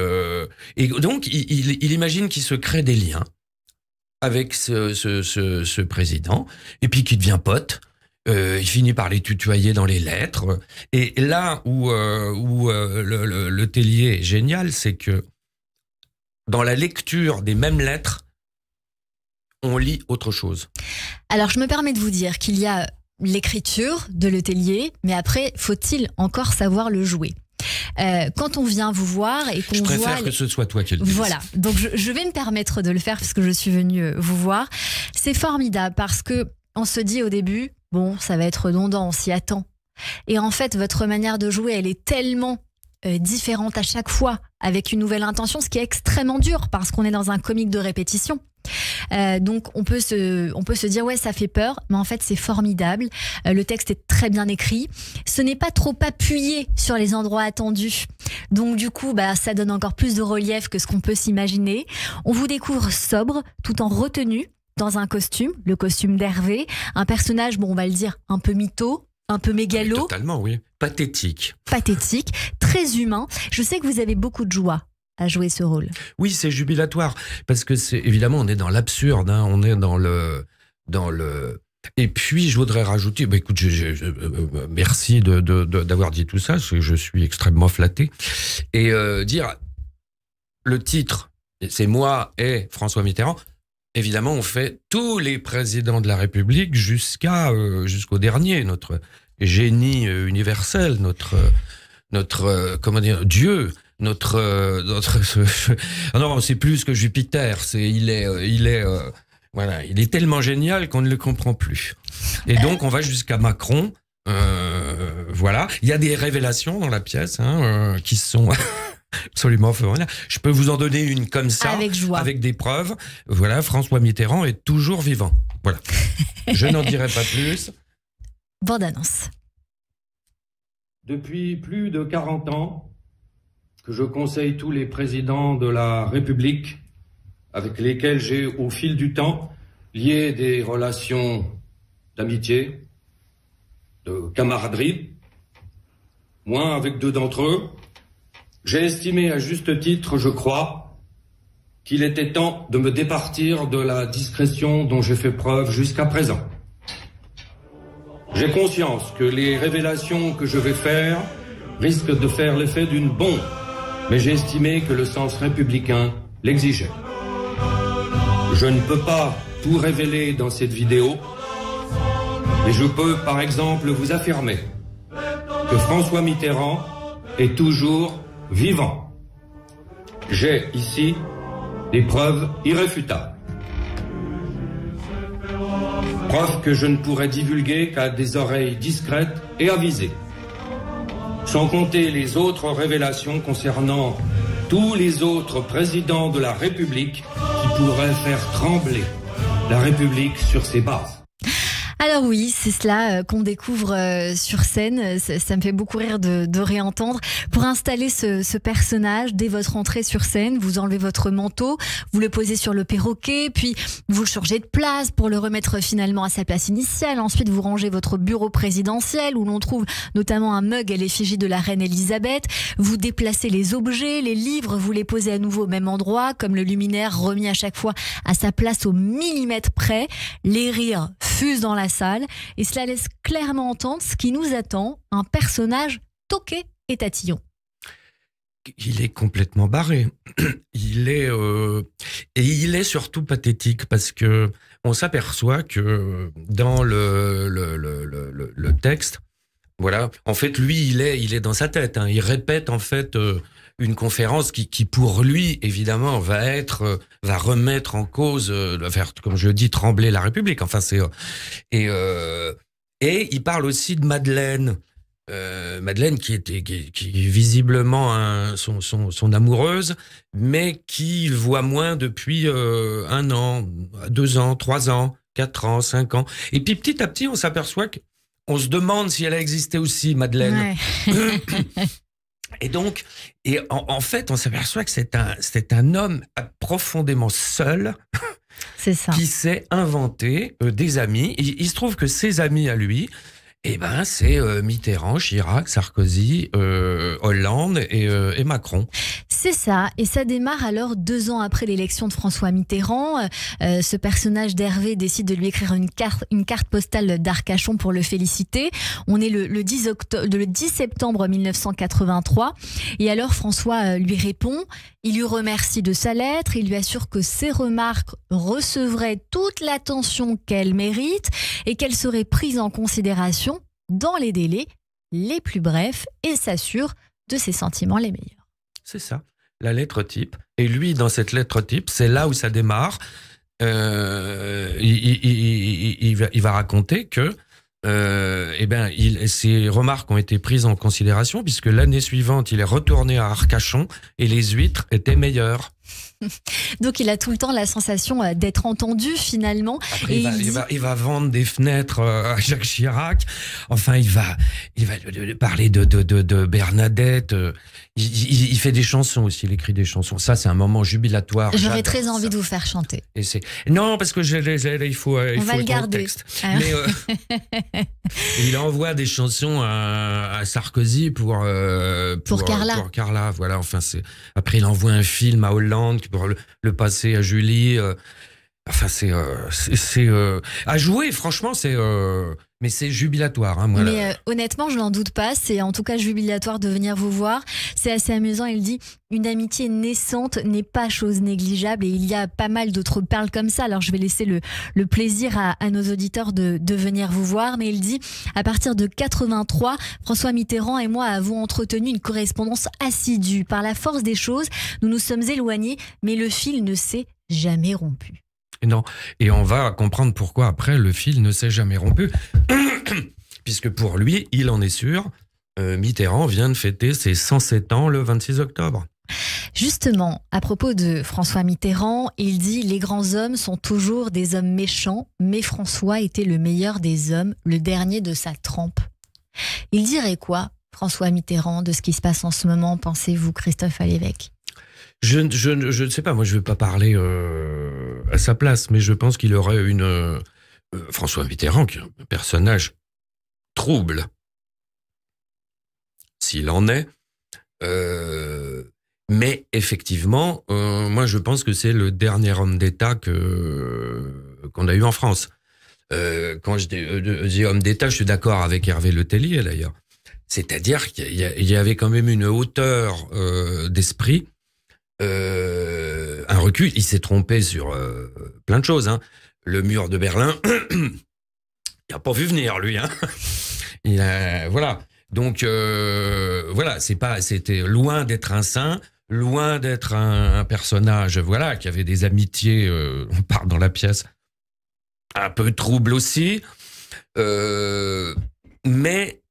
[SPEAKER 3] Et donc, il imagine qu'il se crée des liens avec ce président, et puis qu'il devient pote. Il finit par les tutoyer dans les lettres. Et là où le Tellier est génial, c'est que dans la lecture des mêmes lettres, on lit autre chose.
[SPEAKER 2] Alors, je me permets de vous dire qu'il y a l'écriture de Letellier, mais après, faut-il encore savoir le jouer ? Quand on vient vous voir et qu'on voit...
[SPEAKER 3] Je préfère que ce soit toi qui le dise.
[SPEAKER 2] Voilà, donc je vais me permettre de le faire puisque je suis venue vous voir. C'est formidable parce que on se dit au début, bon, ça va être redondant, on s'y attend. Et en fait, votre manière de jouer, elle est tellement différente à chaque fois, avec une nouvelle intention, ce qui est extrêmement dur parce qu'on est dans un comique de répétition. Donc on peut se dire ouais, ça fait peur, mais en fait c'est formidable. Le texte est très bien écrit, ce n'est pas trop appuyé sur les endroits attendus, donc du coup ça donne encore plus de relief que ce qu'on peut s'imaginer. On vous découvre sobre tout en retenue dans un costume, le costume d'Hervé, un personnage, bon on va le dire, un peu mytho, un peu mégalo.
[SPEAKER 3] Oui, totalement, oui. Pathétique,
[SPEAKER 2] très humain. Je sais que vous avez beaucoup de joie à jouer ce rôle.
[SPEAKER 3] Oui, c'est jubilatoire, parce que c'est évidemment on est dans l'absurde, hein, on est dans le. Et puis je voudrais rajouter, écoute, merci d'avoir dit tout ça, je suis extrêmement flatté, et dire le titre, c'est moi et François Mitterrand. Évidemment, on fait tous les présidents de la République jusqu'au dernier, notre génie universel, notre comment dire, Dieu. Non, c'est plus que Jupiter. Il est tellement génial qu'on ne le comprend plus. Et donc, on va jusqu'à Macron. Voilà. Il y a des révélations dans la pièce qui sont absolument formidables. Je peux vous en donner une comme ça,
[SPEAKER 2] avec joie,
[SPEAKER 3] avec des preuves. Voilà, François Mitterrand est toujours vivant. Voilà. Je n'en dirai pas plus.
[SPEAKER 2] Bande annonce.
[SPEAKER 10] Depuis plus de 40 ans, que je conseille tous les présidents de la République avec lesquels j'ai, au fil du temps, lié des relations d'amitié, de camaraderie. Moi, avec 2 d'entre eux, j'ai estimé à juste titre, je crois, qu'il était temps de me départir de la discrétion dont j'ai fait preuve jusqu'à présent. J'ai conscience que les révélations que je vais faire risquent de faire l'effet d'une bombe, mais j'ai estimé que le sens républicain l'exigeait. Je ne peux pas tout révéler dans cette vidéo, mais je peux par exemple vous affirmer que François Mitterrand est toujours vivant. J'ai ici des preuves irréfutables. Preuves que je ne pourrais divulguer qu'à des oreilles discrètes et avisées. Sans compter les autres révélations concernant tous les autres présidents de la République qui pourraient faire trembler la République sur ses bases.
[SPEAKER 2] Alors oui, c'est cela qu'on découvre sur scène. Ça me fait beaucoup rire de réentendre. Pour installer ce personnage, dès votre entrée sur scène, vous enlevez votre manteau, vous le posez sur le perroquet, puis vous le changez de place pour le remettre finalement à sa place initiale. Ensuite, vous rangez votre bureau présidentiel où l'on trouve notamment un mug à l'effigie de la reine Elisabeth. Vous déplacez les objets, les livres, vous les posez à nouveau au même endroit, comme le luminaire remis à chaque fois à sa place au millimètre près. Les rires fusent dans la salle et cela laisse clairement entendre ce qui nous attend, un personnage toqué et tatillon.
[SPEAKER 3] Il est complètement barré. Il est surtout pathétique parce que on s'aperçoit que dans le texte, voilà, en fait lui il est dans sa tête. Il répète en fait une conférence qui pour lui évidemment va remettre en cause, va faire comme je le dis trembler la République. Enfin et il parle aussi de Madeleine. Madeleine qui est visiblement son amoureuse, mais qui voit moins depuis 1 an, 2 ans, 3 ans, 4 ans, 5 ans. Et puis petit à petit, on s'aperçoit qu'on se demande si elle a existé aussi, Madeleine. Ouais. Et donc, en fait, on s'aperçoit que c'est un homme profondément seul.
[SPEAKER 2] C'est ça.
[SPEAKER 3] Qui s'est inventé des amis. Il se trouve que ses amis à lui Eh ben, c'est Mitterrand, Chirac, Sarkozy, Hollande et Macron.
[SPEAKER 2] C'est ça, et ça démarre alors 2 ans après l'élection de François Mitterrand. Ce personnage d'Hervé décide de lui écrire une carte postale d'Arcachon pour le féliciter. On est le 10 septembre 1983, et alors François lui répond. Il lui remercie de sa lettre, il lui assure que ses remarques recevraient toute l'attention qu'elles méritent et qu'elles seraient prises en considération dans les délais les plus brefs et s'assure de ses sentiments les meilleurs.
[SPEAKER 3] C'est ça, la lettre type. Et lui, dans cette lettre type, c'est là où ça démarre. Il va raconter que ses remarques ont été prises en considération puisque l'année suivante, il est retourné à Arcachon et les huîtres étaient meilleures.
[SPEAKER 2] Donc il a tout le temps la sensation d'être entendu finalement.
[SPEAKER 3] Après, il va vendre des fenêtres à Jacques Chirac. Enfin, il va parler de Bernadette. Il fait des chansons aussi, il écrit des chansons. Ça, c'est un moment jubilatoire.
[SPEAKER 2] J'aurais très envie de vous faire chanter.
[SPEAKER 3] Non, parce que il faut
[SPEAKER 2] on va le garder.
[SPEAKER 3] Texte. Mais il envoie des chansons à Sarkozy pour
[SPEAKER 2] Carla.
[SPEAKER 3] Pour Carla, voilà. Enfin, après, il envoie un film à Hollande pour le passer à Julie. Enfin, c'est à jouer, franchement, mais c'est jubilatoire. Hein,
[SPEAKER 2] mais honnêtement, je n'en doute pas. C'est en tout cas jubilatoire de venir vous voir. C'est assez amusant. Il dit « Une amitié naissante n'est pas chose négligeable » et il y a pas mal d'autres perles comme ça. Alors, je vais laisser le plaisir à nos auditeurs de venir vous voir. Mais il dit « À partir de 83, François Mitterrand et moi avons entretenu une correspondance assidue. Par la force des choses, nous nous sommes éloignés, mais le fil ne s'est jamais rompu. »
[SPEAKER 3] Non, et on va comprendre pourquoi après le fil ne s'est jamais rompu, puisque pour lui, il en est sûr, Mitterrand vient de fêter ses 107 ans le 26 octobre.
[SPEAKER 2] Justement, à propos de François Mitterrand, il dit « Les grands hommes sont toujours des hommes méchants, mais François était le meilleur des hommes, le dernier de sa trempe. » Il dirait quoi, François Mitterrand, de ce qui se passe en ce moment, pensez-vous, Christophe Alévêque ?
[SPEAKER 3] Je ne sais pas, moi je ne vais pas parler à sa place, mais je pense qu'il aurait François Mitterrand, qui est un personnage trouble, s'il en est, mais effectivement, moi je pense que c'est le dernier homme d'État qu'on a eu en France. Quand je dis homme d'État, je suis d'accord avec Hervé Letellier d'ailleurs. C'est-à-dire qu'il y avait quand même une hauteur d'esprit, un recul. Il s'est trompé sur plein de choses. Hein. Le mur de Berlin, il n'a pas vu venir lui. Hein. Voilà. Donc voilà, c'était loin d'être un saint, loin d'être un personnage, voilà, qui avait des amitiés. On part dans la pièce, un peu trouble aussi, mais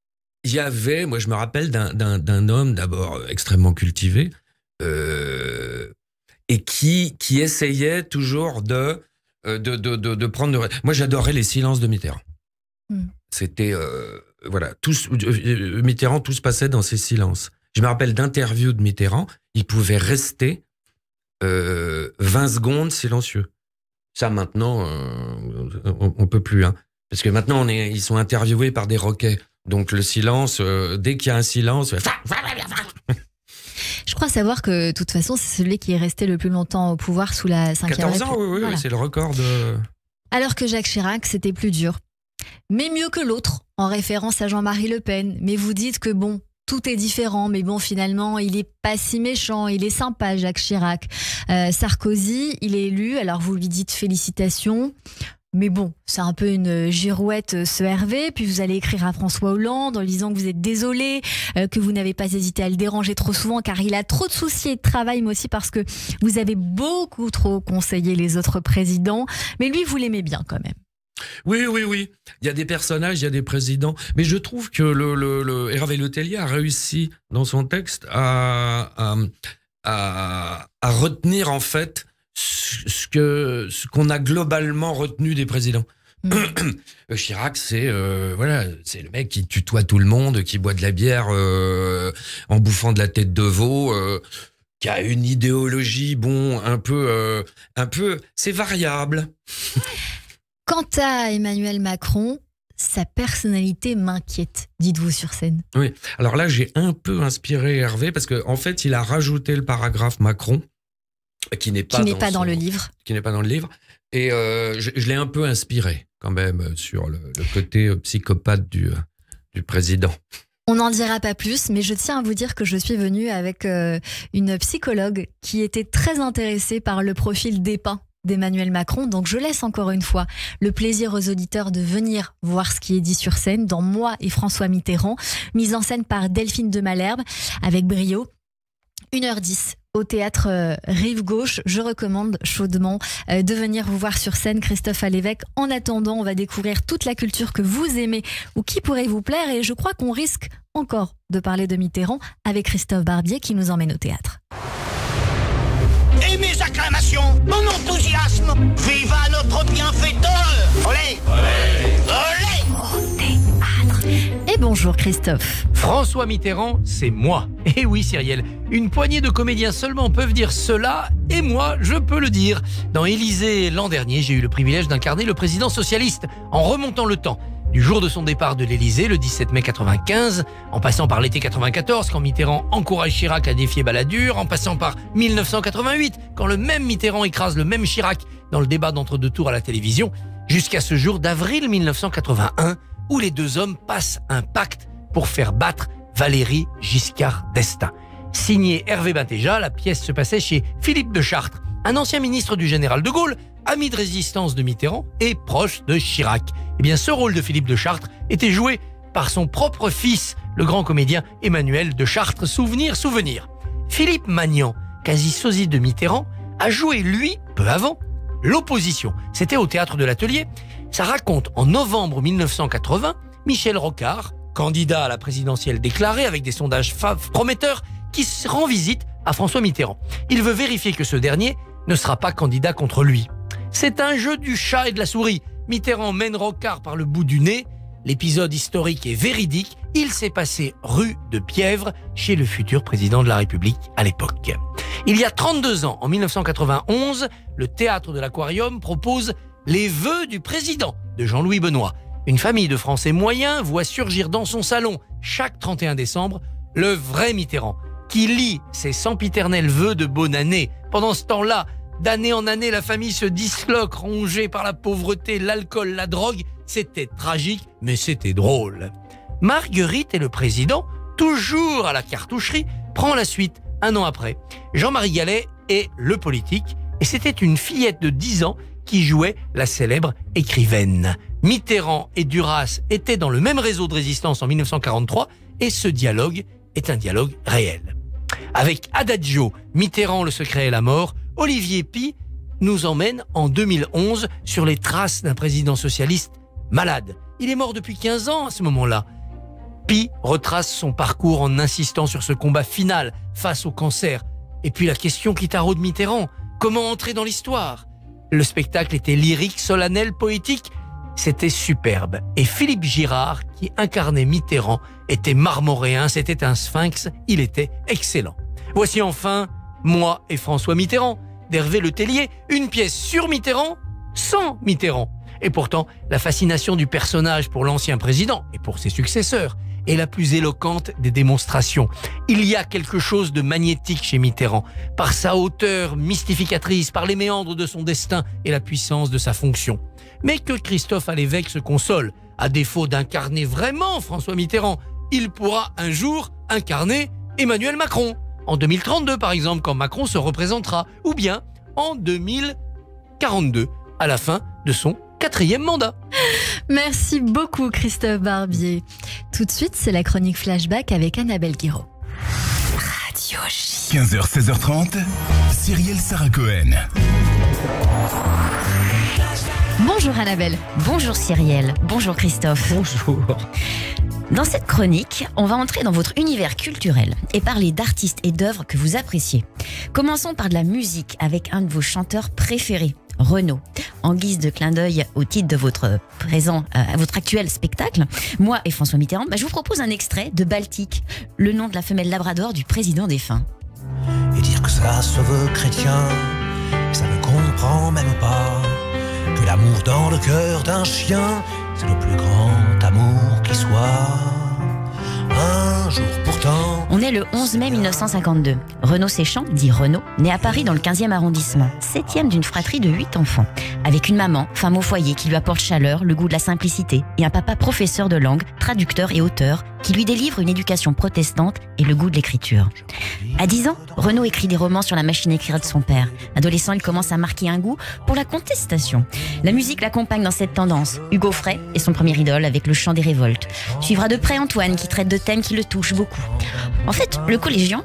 [SPEAKER 3] il y avait, moi je me rappelle d'un homme d'abord extrêmement cultivé. Et qui essayait toujours de prendre... Moi, j'adorais les silences de Mitterrand. C'était... voilà, Mitterrand, tout se passait dans ces silences. Je me rappelle d'interviews de Mitterrand, il pouvait rester 20 secondes silencieux. Ça, maintenant, on peut plus. Hein, parce que maintenant, ils sont interviewés par des roquets. Donc, le silence, dès qu'il y a un silence...
[SPEAKER 2] Je crois savoir que, de toute façon, c'est celui qui est resté le plus longtemps au pouvoir sous la 5e République.
[SPEAKER 3] 14 ans, oui, voilà. C'est le record de...
[SPEAKER 2] Alors que Jacques Chirac, c'était plus dur. Mais mieux que l'autre, en référence à Jean-Marie Le Pen. Mais vous dites que bon, tout est différent, mais bon, finalement, il est pas si méchant, il est sympa, Jacques Chirac. Sarkozy, il est élu, alors vous lui dites félicitations. Mais bon, c'est un peu une girouette, ce Hervé. Puis vous allez écrire à François Hollande en lui disant que vous êtes désolé, que vous n'avez pas hésité à le déranger trop souvent car il a trop de soucis et de travail, mais aussi parce que vous avez beaucoup trop conseillé les autres présidents. Mais lui, vous l'aimez bien quand même.
[SPEAKER 3] Oui. Il y a des personnages, il y a des présidents. Mais je trouve que le Hervé Letellier a réussi dans son texte à retenir en fait ce qu'on a globalement retenu des présidents. Chirac, c'est le mec qui tutoie tout le monde, qui boit de la bière en bouffant de la tête de veau, qui a une idéologie, un peu, c'est variable.
[SPEAKER 2] Quant à Emmanuel Macron, sa personnalité m'inquiète, dites-vous sur scène.
[SPEAKER 3] Oui, alors là, j'ai un peu inspiré Hervé, parce qu'en fait, il a rajouté le paragraphe Macron, qui n'est pas dans le livre. Qui n'est pas dans le livre. Et je l'ai un peu inspiré, quand même, sur le côté psychopathe du président.
[SPEAKER 2] On n'en dira pas plus, mais je tiens à vous dire que je suis venue avec une psychologue qui était très intéressée par le profil dépeint d'Emmanuel Macron. Donc je laisse encore une fois le plaisir aux auditeurs de venir voir ce qui est dit sur scène dans Moi et François Mitterrand, mise en scène par Delphine de Malherbe avec brio. 1h10 au théâtre Rive Gauche. Je recommande chaudement de venir vous voir sur scène, Christophe Alévêque. En attendant, on va découvrir toute la culture que vous aimez ou qui pourrait vous plaire. Et je crois qu'on risque encore de parler de Mitterrand avec Christophe Barbier qui nous emmène au théâtre.
[SPEAKER 11] Et mes acclamations, mon enthousiasme, viva notre bienfaiteur. Olé, olé, olé.
[SPEAKER 2] Au théâtre. Et bonjour Christophe.
[SPEAKER 12] François Mitterrand, c'est moi. Et oui Cyrielle, une poignée de comédiens seulement peuvent dire cela, et moi, je peux le dire. Dans Élysée l'an dernier, j'ai eu le privilège d'incarner le président socialiste en remontant le temps. Du jour de son départ de l'Élysée, le 17 mai 95, en passant par l'été 94, quand Mitterrand encourage Chirac à défier Balladur, en passant par 1988, quand le même Mitterrand écrase le même Chirac dans le débat d'entre-deux tours à la télévision, jusqu'à ce jour d'avril 1981, où les deux hommes passent un pacte pour faire battre Valéry Giscard d'Estaing. Signé Hervé Bentéja, la pièce se passait chez Philippe de Chartres, un ancien ministre du général de Gaulle, ami de résistance de Mitterrand et proche de Chirac. Eh bien, ce rôle de Philippe de Chartres était joué par son propre fils, le grand comédien Emmanuel de Chartres. Souvenir. Philippe Magnan, quasi sosie de Mitterrand, a joué, lui, peu avant, l'opposition. C'était au théâtre de l'Atelier. Ça raconte, en novembre 1980, Michel Rocard, candidat à la présidentielle déclaré avec des sondages prometteurs, qui rend visite à François Mitterrand. Il veut vérifier que ce dernier ne sera pas candidat contre lui. C'est un jeu du chat et de la souris. Mitterrand mène Rocard par le bout du nez. L'épisode historique est véridique. Il s'est passé rue de Pièvre, chez le futur président de la République à l'époque. Il y a 32 ans, en 1991, le théâtre de l'Aquarium propose Les vœux du président de Jean-Louis Benoît. Une famille de Français moyens voit surgir dans son salon, chaque 31 décembre, le vrai Mitterrand, qui lit ses sempiternels vœux de bonne année. Pendant ce temps-là, d'année en année, la famille se disloque, rongée par la pauvreté, l'alcool, la drogue. C'était tragique, mais c'était drôle. Marguerite et le président, toujours à la cartoucherie, prend la suite, un an après. Jean-Marie Gallet est le politique, et c'était une fillette de 10 ans qui jouait la célèbre écrivaine. Mitterrand et Duras étaient dans le même réseau de résistance en 1943, et ce dialogue est un dialogue réel. Avec Adagio, Mitterrand, le secret et la mort, Olivier Py nous emmène en 2011 sur les traces d'un président socialiste malade. Il est mort depuis 15 ans à ce moment-là. Py retrace son parcours en insistant sur ce combat final face au cancer. Et puis la question qui taraude Mitterrand, comment entrer dans l'histoire? Le spectacle était lyrique, solennel, poétique. C'était superbe. Et Philippe Girard, qui incarnait Mitterrand, était marmoréen, c'était un sphinx, il était excellent. Voici enfin Moi et François Mitterrand, d'Hervé Le Tellier, une pièce sur Mitterrand, sans Mitterrand. Et pourtant, la fascination du personnage pour l'ancien président et pour ses successeurs est la plus éloquente des démonstrations. Il y a quelque chose de magnétique chez Mitterrand, par sa hauteur mystificatrice, par les méandres de son destin et la puissance de sa fonction. Mais que Christophe Alévêque se console, à défaut d'incarner vraiment François Mitterrand, il pourra un jour incarner Emmanuel Macron. En 2032, par exemple, quand Macron se représentera, ou bien en 2042, à la fin de son 4e mandat.
[SPEAKER 2] Merci beaucoup Christophe Barbier. Tout de suite, c'est la chronique Flashback avec Annabelle Guiraud.
[SPEAKER 1] Radio J. 15h, 16h30, Cyrielle Sarah Cohen.
[SPEAKER 2] Bonjour Annabelle.
[SPEAKER 13] Bonjour Cyrielle. Bonjour Christophe.
[SPEAKER 3] Bonjour.
[SPEAKER 13] Dans cette chronique, on va entrer dans votre univers culturel et parler d'artistes et d'œuvres que vous appréciez. Commençons par de la musique avec un de vos chanteurs préférés, Renaud. En guise de clin d'œil au titre de votre actuel spectacle, Moi et François Mitterrand, je vous propose un extrait de Baltique, le nom de la femelle labrador du président défunt.
[SPEAKER 14] Et dire que ça se veut chrétien, ça ne comprend même pas que que l'amour dans le cœur d'un chien, c'est le plus grand amour qui soit. Un jour pourtant...
[SPEAKER 13] On est le 11 mai 1952. Renaud Séchant, dit Renaud, né à Paris dans le 15e arrondissement, 7e d'une fratrie de 8 enfants, avec une maman, femme au foyer, qui lui apporte chaleur, le goût de la simplicité, et un papa professeur de langue, traducteur et auteur, qui lui délivre une éducation protestante et le goût de l'écriture. À 10 ans, Renaud écrit des romans sur la machine à écrire de son père. Adolescent, il commence à marquer un goût pour la contestation. La musique l'accompagne dans cette tendance. Hugo Frey est son premier idole avec le chant des révoltes. Suivra de près Antoine qui traite de thèmes qui le touchent beaucoup. En fait, le collégien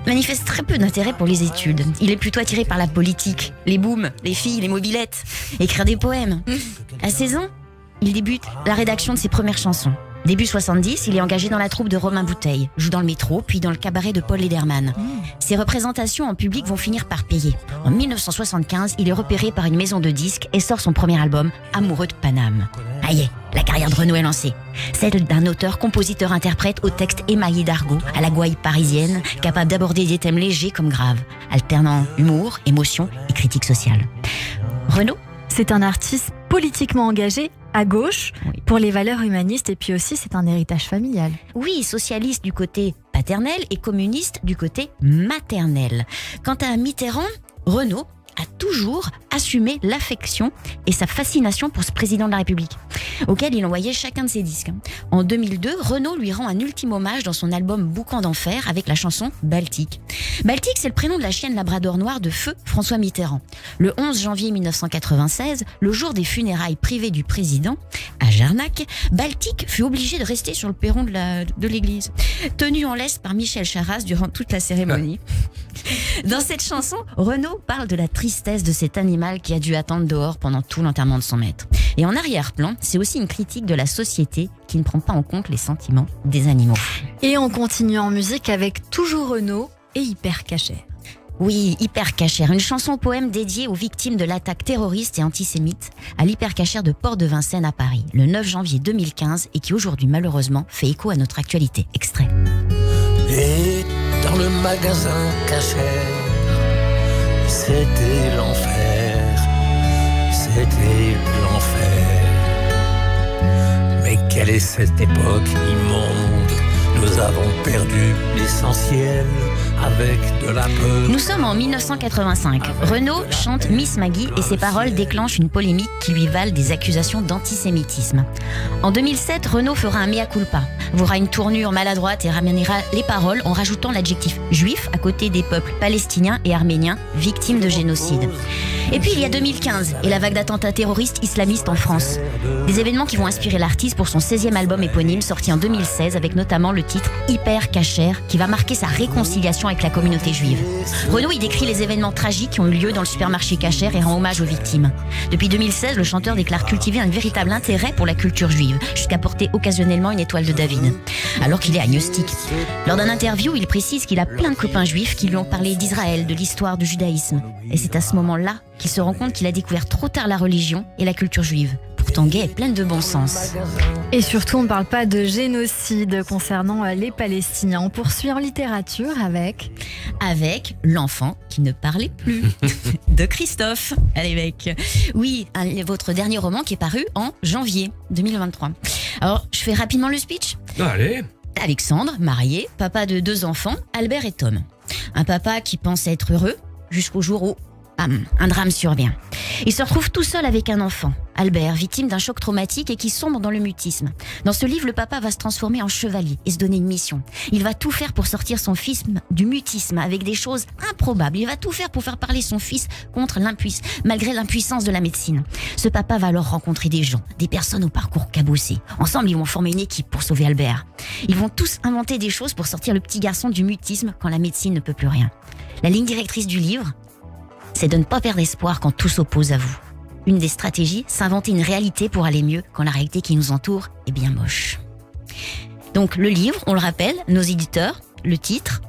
[SPEAKER 13] manifeste très peu d'intérêt pour les études. Il est plutôt attiré par la politique, les booms, les filles, les mobylettes, écrire des poèmes. À 16 ans, il débute la rédaction de ses premières chansons. Début 70, il est engagé dans la troupe de Romain Bouteille, joue dans le métro, puis dans le cabaret de Paul Lederman. Ses représentations en public vont finir par payer. En 1975, il est repéré par une maison de disques et sort son premier album, Amoureux de Paname. Ça y est, la carrière de Renaud est lancée. Celle d'un auteur-compositeur-interprète au texte émaillé d'argot, à la gouaille parisienne, capable d'aborder des thèmes légers comme graves, alternant humour, émotion et critique sociale. Renaud,
[SPEAKER 2] c'est un artiste politiquement engagé à gauche, pour les valeurs humanistes, et puis aussi c'est un héritage familial.
[SPEAKER 13] Oui, socialiste du côté paternel et communiste du côté maternel. Quant à Mitterrand, Renaud a toujours assumé l'affection et sa fascination pour ce président de la République, auquel il envoyait chacun de ses disques. En 2002, Renaud lui rend un ultime hommage dans son album Boucan d'enfer avec la chanson Baltique. Baltique, c'est le prénom de la chienne labrador noire de feu François Mitterrand. Le 11 janvier 1996, le jour des funérailles privées du président, à Jarnac, Baltique fut obligé de rester sur le perron de l'église, tenu en laisse par Michel Charasse durant toute la cérémonie. Dans cette chanson, Renaud parle de la tristesse de cet animal qui a dû attendre dehors pendant tout l'enterrement de son maître. Et en arrière-plan, c'est aussi une critique de la société qui ne prend pas en compte les sentiments des animaux.
[SPEAKER 2] Et on continue en musique avec toujours Renaud et Hyper Cacher.
[SPEAKER 13] Oui, Hyper Cacher, une chanson-poème dédiée aux victimes de l'attaque terroriste et antisémite à l'Hyper Cacher de Port-de-Vincennes à Paris, le 9 janvier 2015, et qui aujourd'hui malheureusement fait écho à notre actualité. Extrait.
[SPEAKER 14] Et dans le magasin Cacher, c'était l'enfer, c'était l'enfer. Mais quelle est cette époque immonde? Nous avons perdu l'essentiel avec de la peur.
[SPEAKER 13] Nous sommes en 1985. Renaud chante Miss Maggie et ses paroles déclenchent une polémique qui lui valent des accusations d'antisémitisme. En 2007, Renaud fera un mea culpa, aura une tournure maladroite et ramènera les paroles en rajoutant l'adjectif juif à côté des peuples palestiniens et arméniens victimes de génocide. Et puis il y a 2015 et la vague d'attentats terroristes islamistes en France. Des événements qui vont inspirer l'artiste pour son 16e album éponyme sorti en 2016 avec notamment le titre Hyper Cacher qui va marquer sa réconciliation avec la communauté juive. Renaud y décrit les événements tragiques qui ont eu lieu dans le supermarché Cacher et rend hommage aux victimes. Depuis 2016, le chanteur déclare cultiver un véritable intérêt pour la culture juive, jusqu'à porter occasionnellement une étoile de David, alors qu'il est agnostique. Lors d'un interview, il précise qu'il a plein de copains juifs qui lui ont parlé d'Israël, de l'histoire du judaïsme. Et c'est à ce moment-là qu'il se rend compte qu'il a découvert trop tard la religion et la culture juive, pourtant gaie et pleine de bon sens.
[SPEAKER 2] Et surtout, on ne parle pas de génocide concernant les Palestiniens. On poursuit en littérature avec
[SPEAKER 13] L'enfant qui ne parlait plus de Christophe. Allez mec. Oui, votre dernier roman qui est paru en janvier 2023. Alors, je fais rapidement le speech.
[SPEAKER 3] Allez.
[SPEAKER 13] Alexandre, marié, papa de 2 enfants, Albert et Tom. Un papa qui pense être heureux jusqu'au jour où un drame survient. Il se retrouve tout seul avec un enfant, Albert, victime d'un choc traumatique et qui sombre dans le mutisme. Dans ce livre, le papa va se transformer en chevalier et se donner une mission. Il va tout faire pour sortir son fils du mutisme avec des choses improbables. Il va tout faire pour faire parler son fils malgré l'impuissance de la médecine. Ce papa va alors rencontrer des gens, des personnes au parcours cabossé. Ensemble, ils vont former une équipe pour sauver Albert. Ils vont tous inventer des choses pour sortir le petit garçon du mutisme quand la médecine ne peut plus rien. La ligne directrice du livre, c'est de ne pas perdre espoir quand tout s'oppose à vous. Une des stratégies, s'inventer une réalité pour aller mieux quand la réalité qui nous entoure est bien moche. Donc le livre, on le rappelle, nos éditeurs, le titre,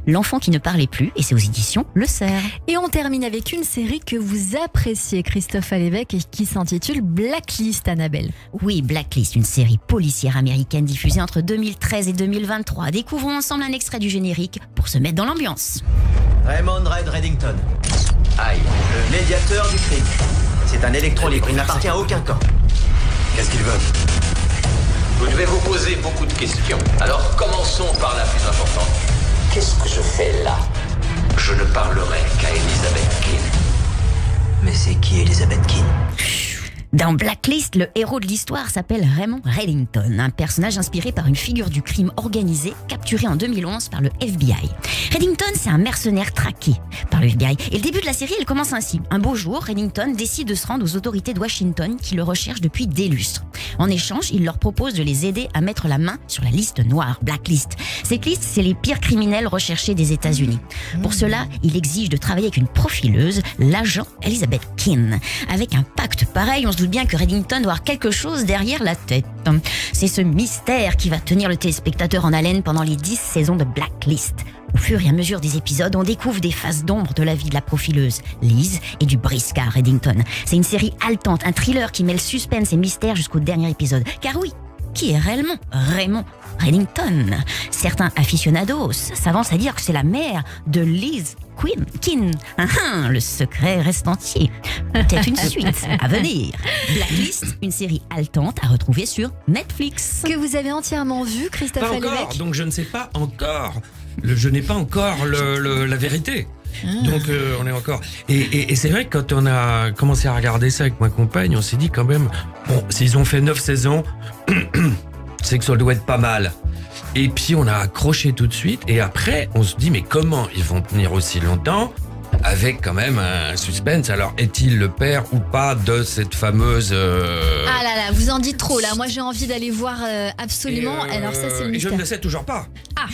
[SPEAKER 13] L'enfant qui ne parlait plus, et c'est aux éditions Le Cerf.
[SPEAKER 2] Et on termine avec une série que vous appréciez, Christophe Alévèque, et qui s'intitule Blacklist, Annabelle.
[SPEAKER 13] Oui, Blacklist, une série policière américaine diffusée entre 2013 et 2023. Découvrons ensemble un extrait du générique pour se mettre dans l'ambiance.
[SPEAKER 15] Raymond Red Reddington. Aïe, le médiateur du crime. C'est un électron libre, il n'appartient à aucun camp.
[SPEAKER 16] Qu'est-ce qu'ils veulent?
[SPEAKER 17] Vous devez vous poser beaucoup de questions. Alors commençons par la plus importante. Qu'est-ce que je fais là? Je ne parlerai qu'à Elizabeth Keane.
[SPEAKER 15] Mais c'est qui Elizabeth Keane?
[SPEAKER 13] Dans Blacklist, le héros de l'histoire s'appelle Raymond Reddington, un personnage inspiré par une figure du crime organisé capturé en 2011 par le FBI. Reddington, c'est un mercenaire traqué par le FBI. Et le début de la série, il commence ainsi. Un beau jour, Reddington décide de se rendre aux autorités de Washington qui le recherchent depuis des lustres. En échange, il leur propose de les aider à mettre la main sur la liste noire, Blacklist. Cette liste, c'est les pires criminels recherchés des États-Unis. Pour cela, il exige de travailler avec une profileuse, l'agent Elizabeth Keane. Avec un pacte pareil, on se doute bien que Reddington doit avoir quelque chose derrière la tête. C'est ce mystère qui va tenir le téléspectateur en haleine pendant les 10 saisons de Blacklist. Au fur et à mesure des épisodes, on découvre des faces d'ombre de la vie de la profileuse, Liz, et du briscard Reddington. C'est une série haletante, un thriller qui mêle suspense et mystère jusqu'au dernier épisode. Car oui, qui est réellement Raymond Reddington? Certains aficionados s'avancent à dire que c'est la mère de Liz Keane. Le secret reste entier. Peut-être une suite à venir. Blacklist, une série haletante à retrouver sur Netflix.
[SPEAKER 2] Que vous avez entièrement vu, Christophe
[SPEAKER 3] Pas encore,
[SPEAKER 2] Alévèque.
[SPEAKER 3] donc je ne sais pas encore. Je n'ai pas encore la vérité. Donc on est encore... Et c'est vrai que quand on a commencé à regarder ça avec ma compagne, on s'est dit quand même, bon, s'ils ont fait 9 saisons, c'est que ça doit être pas mal. Et puis on a accroché tout de suite. Et après, on se dit, mais comment ils vont tenir aussi longtemps avec quand même un suspense? Alors, est-il le père ou pas de cette fameuse...
[SPEAKER 2] Ah là là, vous en dites trop là. Moi j'ai envie d'aller voir absolument. Alors ça c'est le mystère.
[SPEAKER 3] Je ne le sais toujours pas.
[SPEAKER 2] Ah.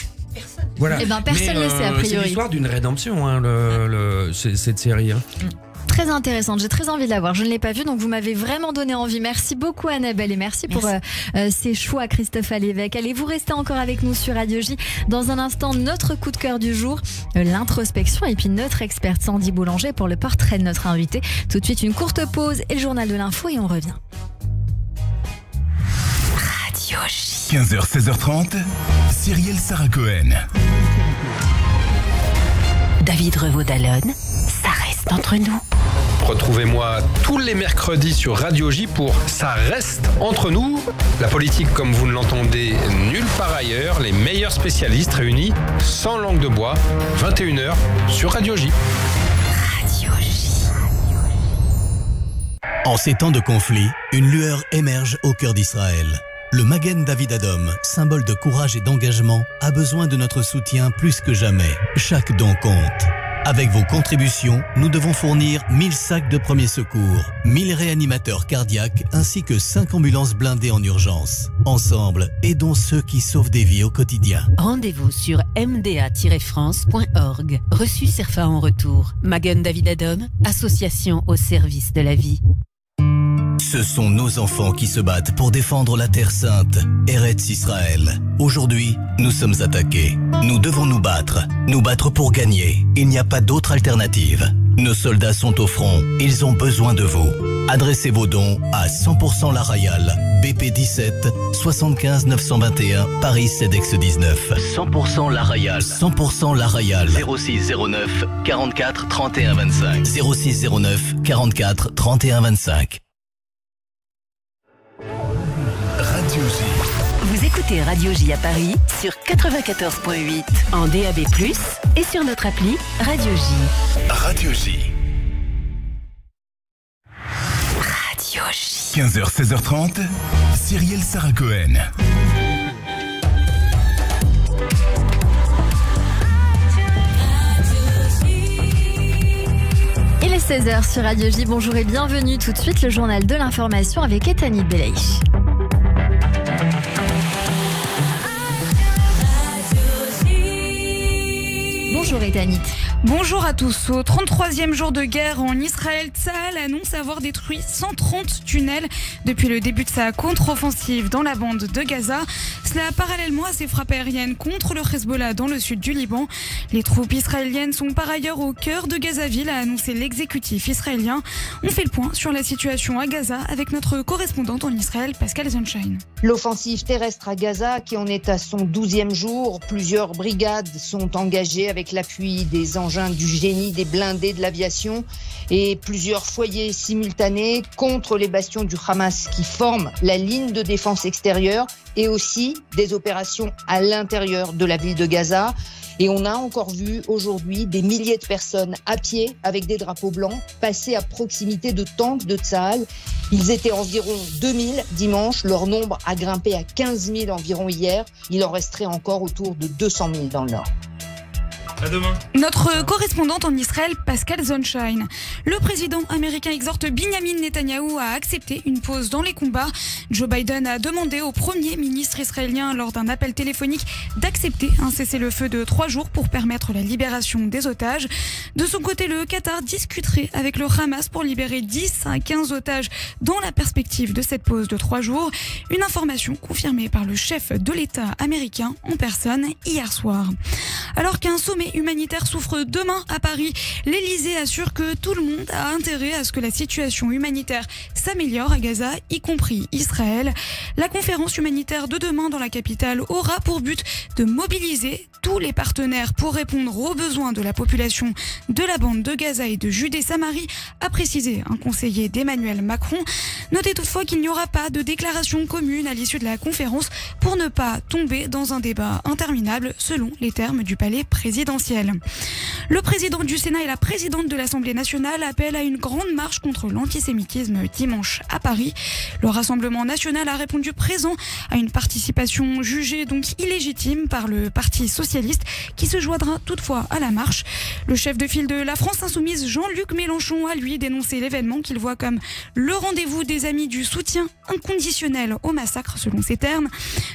[SPEAKER 3] Voilà.
[SPEAKER 2] Eh ben personne ne le sait a
[SPEAKER 3] C'est
[SPEAKER 2] priori.
[SPEAKER 3] l'histoire d'une rédemption, hein, cette série. Hein.
[SPEAKER 2] Très intéressante, j'ai très envie de la voir. Je ne l'ai pas vue, donc vous m'avez vraiment donné envie. Merci beaucoup Annabelle et merci. Pour ces choix, Christophe Alévèque. Allez, vous restez encore avec nous sur Radio J. Dans un instant, notre coup de cœur du jour, l'introspection et puis notre experte Sandy Boulanger pour le portrait de notre invité. Tout de suite, une courte pause et le journal de l'info et on revient.
[SPEAKER 1] Radio J. 15h, 16h30, Cyrielle Sarah Cohen.
[SPEAKER 6] David Revaud-Dallon, ça reste entre nous.
[SPEAKER 18] Retrouvez-moi tous les mercredis sur Radio J pour Ça reste entre nous. La politique comme vous ne l'entendez nulle part ailleurs. Les meilleurs spécialistes réunis sans langue de bois. 21h sur Radio J.
[SPEAKER 1] Radio J.
[SPEAKER 19] En ces temps de conflit, une lueur émerge au cœur d'Israël. Le Magen David Adom, symbole de courage et d'engagement, a besoin de notre soutien plus que jamais. Chaque don compte. Avec vos contributions, nous devons fournir 1000 sacs de premiers secours, 1000 réanimateurs cardiaques ainsi que 5 ambulances blindées en urgence. Ensemble, aidons ceux qui sauvent des vies au quotidien.
[SPEAKER 6] Rendez-vous sur mda-france.org. Reçu CERFA en retour. Magen David Adom, association au service de la vie.
[SPEAKER 19] Ce sont nos enfants qui se battent pour défendre la Terre Sainte, Eretz Israël. Aujourd'hui, nous sommes attaqués. Nous devons nous battre pour gagner. Il n'y a pas d'autre alternative. Nos soldats sont au front, ils ont besoin de vous. Adressez vos dons à 100% La Royale, BP 17, 75 921, Paris CEDEX 19. 100% La Royale. 100% La Royale. 06 09 44 31 25. 06 09 44 31 25.
[SPEAKER 1] Radio J.
[SPEAKER 6] Vous écoutez Radio J à Paris sur 94.8 en DAB+, et sur notre appli Radio J.
[SPEAKER 1] Radio J. Radio J. 15h, 16h30, Cyrielle Sarah Cohen.
[SPEAKER 2] Il est 16h sur Radio J. Bonjour et bienvenue. Tout de suite, le journal de l'information avec Ethanit Belaïch. Bonjour Ethanit.
[SPEAKER 4] Bonjour à tous. Au 33e jour de guerre en Israël, Tsahal annonce avoir détruit 130 tunnels depuis le début de sa contre-offensive dans la bande de Gaza. Cela parallèlement à ces frappes aériennes contre le Hezbollah dans le sud du Liban. Les troupes israéliennes sont par ailleurs au cœur de Gazaville, a annoncé l'exécutif israélien. On fait le point sur la situation à Gaza avec notre correspondante en Israël, Pascal Zonshine.
[SPEAKER 16] L'offensive terrestre à Gaza qui en est à son 12e jour. Plusieurs brigades sont engagées avec l'appui des engins du génie, des blindés, de l'aviation et plusieurs foyers simultanés contre les bastions du Hamas qui forment la ligne de défense extérieure et aussi des opérations à l'intérieur de la ville de Gaza. Et on a encore vu aujourd'hui des milliers de personnes à pied avec des drapeaux blancs passer à proximité de tanks de Tsahal. Ils étaient environ 2000 dimanche. Leur nombre a grimpé à 15 000 environ hier. Il en resterait encore autour de 200 000 dans le nord.
[SPEAKER 4] À demain. Notre correspondante en Israël, Pascal Zonshine. Le président américain exhorte Binyamin Netanyahou à accepter une pause dans les combats. Joe Biden a demandé au premier ministre israélien lors d'un appel téléphonique d'accepter un cessez-le-feu de 3 jours pour permettre la libération des otages. De son côté, le Qatar discuterait avec le Hamas pour libérer 10 à 15 otages dans la perspective de cette pause de 3 jours. Une information confirmée par le chef de l'État américain en personne hier soir. Alors qu'un sommet humanitaire s'ouvre demain à Paris, l'Elysée assure que tout le monde a intérêt à ce que la situation humanitaire s'améliore à Gaza, y compris Israël. La conférence humanitaire de demain dans la capitale aura pour but de mobiliser tous les partenaires pour répondre aux besoins de la population de la bande de Gaza et de Judée-Samarie, a précisé un conseiller d'Emmanuel Macron. Notez toutefois qu'il n'y aura pas de déclaration commune à l'issue de la conférence pour ne pas tomber dans un débat interminable selon les termes du palais présidentiel. Le président du Sénat et la présidente de l'Assemblée nationale appellent à une grande marche contre l'antisémitisme dimanche à Paris. Le Rassemblement national a répondu présent à une participation jugée donc illégitime par le Parti socialiste qui se joindra toutefois à la marche. Le chef de file de la France insoumise, Jean-Luc Mélenchon, a lui dénoncé l'événement qu'il voit comme le rendez-vous des amis du soutien inconditionnel au massacre selon ses termes.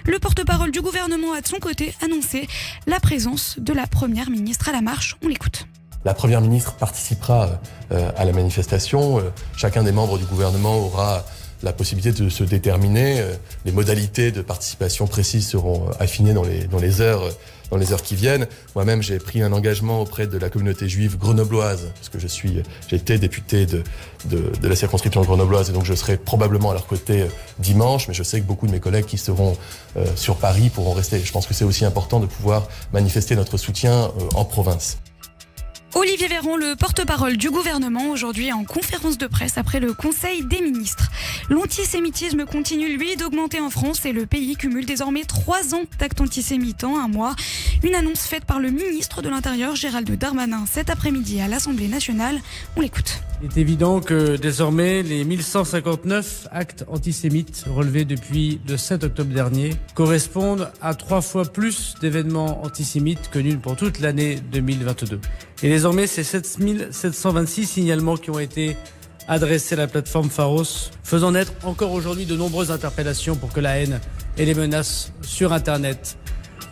[SPEAKER 4] Le porte-parole du gouvernement a de son côté annoncé la présence de la première ministre à la marche. On l'écoute.
[SPEAKER 20] La première ministre participera à la manifestation. Chacun des membres du gouvernement aura la possibilité de se déterminer. Les modalités de participation précises seront affinées dans les heures qui viennent. Moi-même, j'ai pris un engagement auprès de la communauté juive grenobloise, parce que j'ai été député de la circonscription grenobloise, et donc je serai probablement à leur côté dimanche, mais je sais que beaucoup de mes collègues qui seront sur Paris pourront rester. Je pense que c'est aussi important de pouvoir manifester notre soutien en province.
[SPEAKER 4] Olivier Véran, le porte-parole du gouvernement, aujourd'hui en conférence de presse après le Conseil des ministres. L'antisémitisme continue, lui, d'augmenter en France et le pays cumule désormais 3 ans d'actes antisémites en un mois. Une annonce faite par le ministre de l'Intérieur, Gérald Darmanin, cet après-midi à l'Assemblée nationale. On l'écoute.
[SPEAKER 21] Il est évident que désormais, les 1159 actes antisémites relevés depuis le 7 octobre dernier correspondent à 3 fois plus d'événements antisémites que nul pour toute l'année 2022. Et désormais, c'est 7726 signalements qui ont été adressés à la plateforme Pharos, faisant naître encore aujourd'hui de nombreuses interpellations pour que la haine et les menaces sur Internet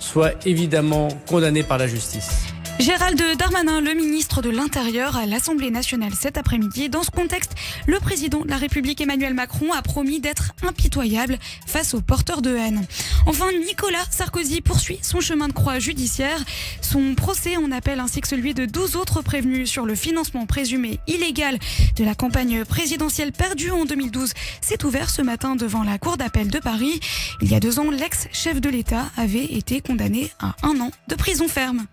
[SPEAKER 21] soient évidemment condamnées par la justice.
[SPEAKER 4] Gérald Darmanin, le ministre de l'Intérieur à l'Assemblée nationale cet après-midi. Dans ce contexte, le président de la République Emmanuel Macron a promis d'être impitoyable face aux porteurs de haine. Enfin, Nicolas Sarkozy poursuit son chemin de croix judiciaire. Son procès en appel ainsi que celui de 12 autres prévenus sur le financement présumé illégal de la campagne présidentielle perdue en 2012 s'est ouvert ce matin devant la Cour d'appel de Paris. Il y a 2 ans, l'ex-chef de l'État avait été condamné à 1 an de prison ferme.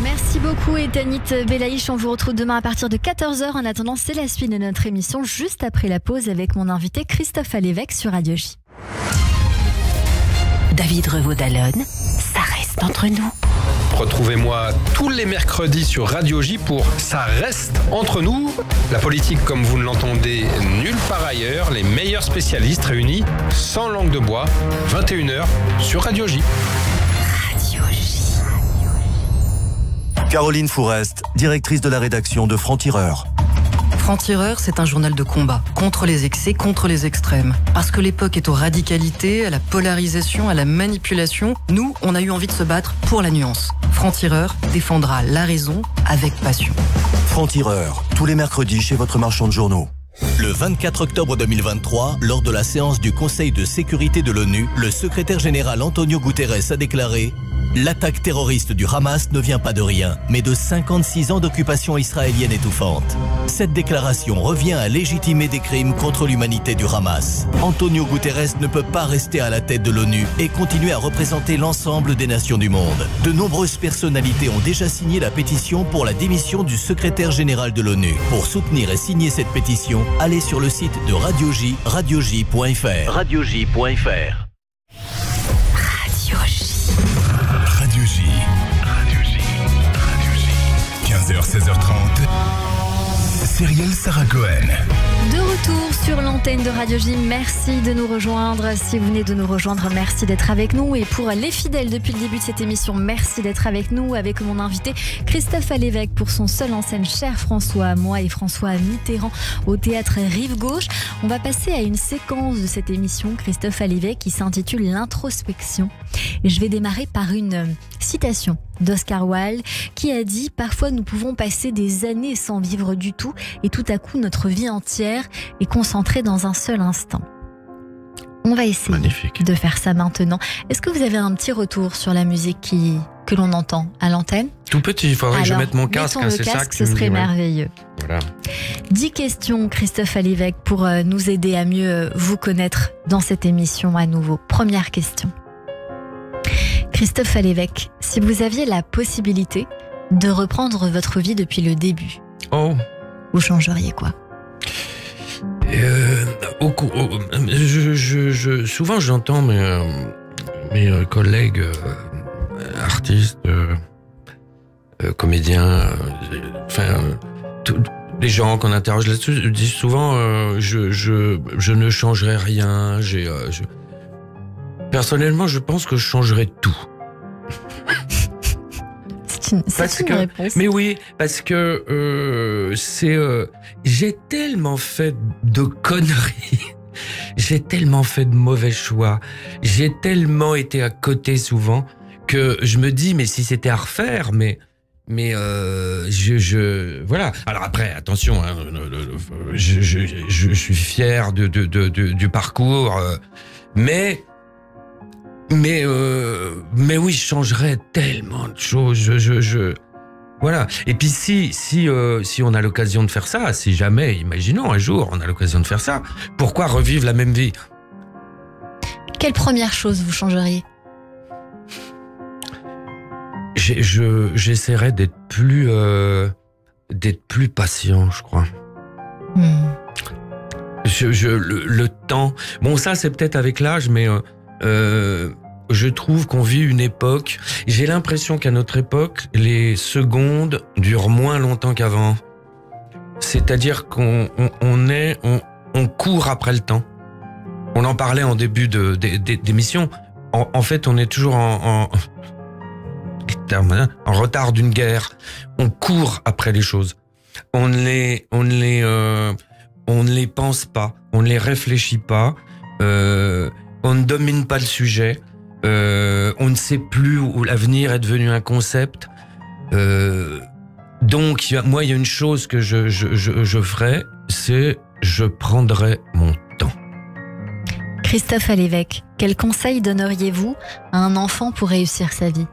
[SPEAKER 2] Merci beaucoup Etanit Belaïch, on vous retrouve demain à partir de 14h. En attendant, c'est la suite de notre émission juste après la pause avec mon invité Christophe Alévèque sur Radio J.
[SPEAKER 6] David Revaud-Dallon, ça reste entre nous.
[SPEAKER 18] Retrouvez-moi tous les mercredis sur Radio J pour Ça reste entre nous. La politique comme vous ne l'entendez nulle part ailleurs. Les meilleurs spécialistes réunis sans langue de bois. 21h sur Radio J.
[SPEAKER 8] Caroline Fourest, directrice de la rédaction de Franc-Tireur.
[SPEAKER 9] Franc-Tireur, c'est un journal de combat contre les excès, contre les extrêmes. Parce que l'époque est aux radicalités, à la polarisation, à la manipulation. Nous, on a eu envie de se battre pour la nuance. Franc-Tireur défendra la raison avec passion.
[SPEAKER 8] Franc-Tireur, tous les mercredis chez votre marchand de journaux.
[SPEAKER 19] Le 24 octobre 2023, lors de la séance du Conseil de sécurité de l'ONU, le secrétaire général Antonio Guterres a déclaré « L'attaque terroriste du Hamas ne vient pas de rien, mais de 56 ans d'occupation israélienne étouffante. » Cette déclaration revient à légitimer des crimes contre l'humanité du Hamas. Antonio Guterres ne peut pas rester à la tête de l'ONU et continuer à représenter l'ensemble des nations du monde. De nombreuses personnalités ont déjà signé la pétition pour la démission du secrétaire général de l'ONU. Pour soutenir et signer cette pétition, allez sur le site de Radio J, radioj.fr.
[SPEAKER 1] radioj.fr. Radio J. 15h, 16h30. Cyrielle Sarah Cohen.
[SPEAKER 2] De retour sur l'antenne de Radio J, merci de nous rejoindre. Si vous venez de nous rejoindre, merci d'être avec nous. Et pour les fidèles depuis le début de cette émission, merci d'être avec nous. Avec mon invité Christophe Alévêque pour son seul en scène Cher François, moi et François Mitterrand au théâtre Rive Gauche. On va passer à une séquence de cette émission, Christophe Alévêque, qui s'intitule l'introspection. Et je vais démarrer par une citation d'Oscar Wilde qui a dit « Parfois nous pouvons passer des années sans vivre du tout et tout à coup notre vie entière est concentrée dans un seul instant. » On va essayer de faire ça maintenant. Est-ce que vous avez un petit retour sur la musique que l'on entend à l'antenne?
[SPEAKER 3] Tout petit, il faudrait que je mette mon casque.
[SPEAKER 2] Mettons le casque, ce serait merveilleux.
[SPEAKER 3] Voilà.
[SPEAKER 2] 10 questions, Christophe Alévêque, pour nous aider à mieux vous connaître dans cette émission à nouveau. Première question. Christophe Alévêque, si vous aviez la possibilité de reprendre votre vie depuis le début, vous changeriez quoi?
[SPEAKER 3] Souvent j'entends mes collègues artistes, comédiens, les gens qu'on interroge là-dessus disent souvent je ne changerai rien. Personnellement, je pense que je changerais tout.
[SPEAKER 2] C'est une réponse.
[SPEAKER 3] Mais oui, parce que j'ai tellement fait de conneries, j'ai tellement fait de mauvais choix, j'ai tellement été à côté souvent que je me dis mais si c'était à refaire, voilà. Alors après, attention, hein, je suis fier du parcours, mais oui, je changerais tellement de choses. Voilà. Et puis si on a l'occasion de faire ça, si jamais, imaginons un jour, on a l'occasion de faire ça, pourquoi revivre la même vie?
[SPEAKER 2] Quelle première chose vous changeriez?
[SPEAKER 3] J'essaierais d'être plus patient, je crois. Le temps. Bon, ça c'est peut-être avec l'âge, mais je trouve qu'on vit une époque. J'ai l'impression qu'à notre époque, les secondes durent moins longtemps qu'avant. C'est-à-dire qu'on court après le temps. On en parlait en début d'émission. En fait, on est toujours en retard d'une guerre. On court après les choses. On ne les pense pas. On ne les réfléchit pas. On ne domine pas le sujet. On ne sait plus où l'avenir est devenu un concept. Donc, moi, il y a une chose que je ferais, c'est je prendrais mon temps.
[SPEAKER 2] Christophe Alévêque, quel conseil donneriez-vous à un enfant pour réussir sa vie?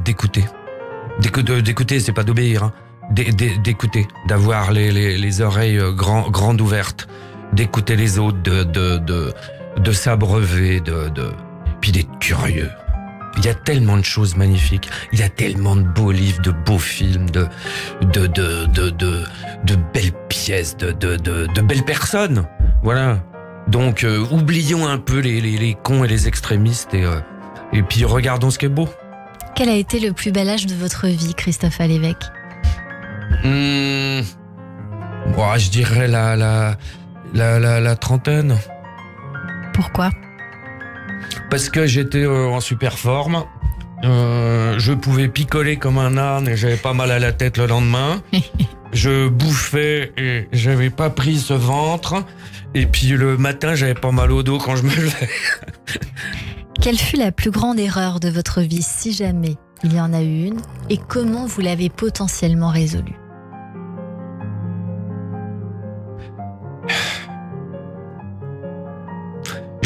[SPEAKER 3] D'écouter. D'écouter, c'est pas d'obéir, hein. D'écouter, d'avoir les oreilles grandes ouvertes, d'écouter les autres, de s'abreuver, puis d'être curieux. Il y a tellement de choses magnifiques, il y a tellement de beaux livres, de beaux films, de belles pièces, de belles personnes. Voilà. Donc oublions un peu les cons et les extrémistes et puis regardons ce qui est beau.
[SPEAKER 2] Quel a été le plus bel âge de votre vie, Christophe Alévêque?
[SPEAKER 3] Je dirais la trentaine.
[SPEAKER 2] Pourquoi?
[SPEAKER 3] Parce que j'étais en super forme. Je pouvais picoler comme un âne et j'avais pas mal à la tête le lendemain. Je bouffais et j'avais pas pris ce ventre. Et puis le matin, j'avais pas mal au dos quand je me levais.
[SPEAKER 2] Quelle fut la plus grande erreur de votre vie, si jamais il y en a eu une, et comment vous l'avez potentiellement résolue?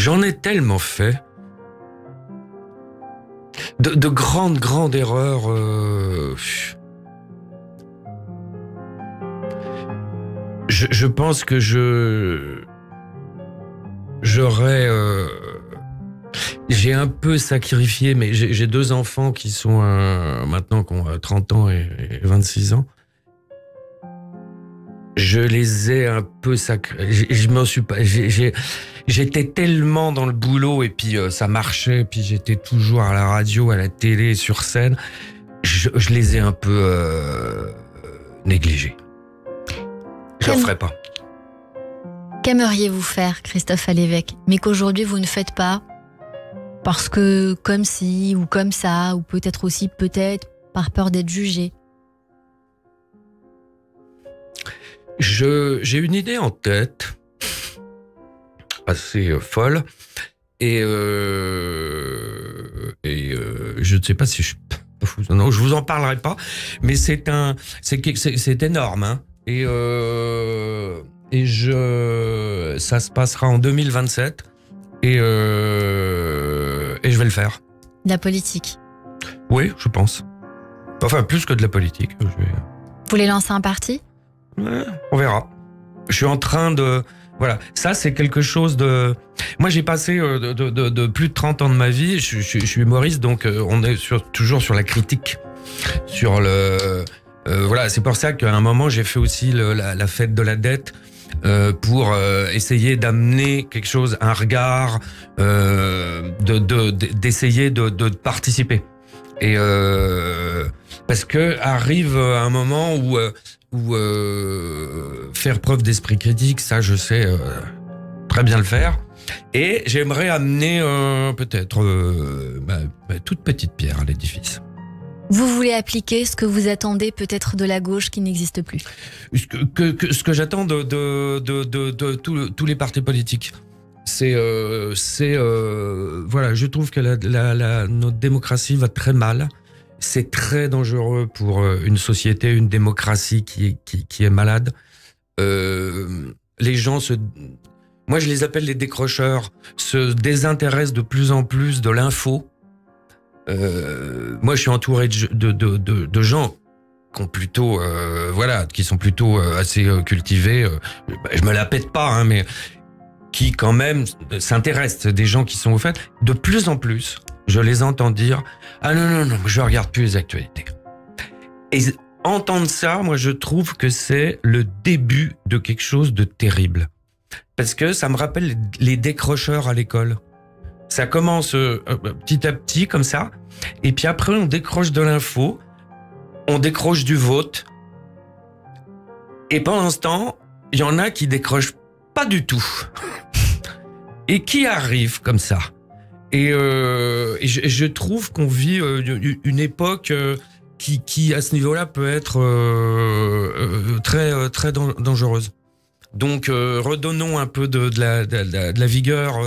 [SPEAKER 3] J'en ai tellement fait. De grandes erreurs. Je pense que j'aurais... j'ai un peu sacrifié, mais j'ai 2 enfants qui sont maintenant qui ont 30 ans et 26 ans. Je les ai un peu sacrifiés. Je m'en suis pas... J'étais tellement dans le boulot et puis ça marchait, puis j'étais toujours à la radio, à la télé, sur scène. Je les ai un peu négligés. Je ne le ferai pas.
[SPEAKER 2] Qu'aimeriez-vous faire, Christophe Alévèque, mais qu'aujourd'hui vous ne faites pas parce que comme ci ou comme ça, ou peut-être aussi peut-être par peur d'être jugé?
[SPEAKER 3] J'ai une idée en tête, assez folle, et je ne sais pas si non, je vous en parlerai pas, mais c'est énorme, hein, ça se passera en 2027, et je vais le faire.
[SPEAKER 2] De la politique?
[SPEAKER 3] Oui, je pense. Enfin, plus que de la politique.
[SPEAKER 2] Vous voulez lancer un parti?
[SPEAKER 3] Ouais, on verra. Je suis en train de... Voilà, ça c'est quelque chose de... Moi j'ai passé de plus de 30 ans de ma vie, je suis humoriste, donc on est toujours sur la critique. Sur le... voilà, c'est pour ça qu'à un moment j'ai fait aussi la fête de la dette, pour essayer d'amener quelque chose, un regard, d'essayer de participer. Et parce que arrive un moment où faire preuve d'esprit critique, ça je sais très bien le faire. Et j'aimerais amener peut-être ma toute petite pierre à l'édifice.
[SPEAKER 2] Vous voulez appliquer ce que vous attendez peut-être de la gauche qui n'existe plus?
[SPEAKER 3] Ce que j'attends de tous les partis politiques. C'est voilà, je trouve que notre démocratie va très mal. C'est très dangereux pour une société, une démocratie qui est malade. Les gens moi je les appelle les décrocheurs, se désintéressent de plus en plus de l'info. Moi je suis entouré de gens qui ont plutôt, voilà, qui sont plutôt assez cultivés. Je me la pète pas, hein, mais qui quand même s'intéressent, des gens qui sont au fait. De plus en plus, je les entends dire « Ah non, je regarde plus les actualités ». Et entendre ça, moi je trouve que c'est le début de quelque chose de terrible. Parce que ça me rappelle les décrocheurs à l'école. Ça commence petit à petit comme ça, et puis après on décroche de l'info, on décroche du vote, et pendant ce temps, il y en a qui décrochent pas du tout, et qui arrivent comme ça. Et je trouve qu'on vit une époque qui à ce niveau-là peut être très dangereuse. Donc redonnons un peu de la vigueur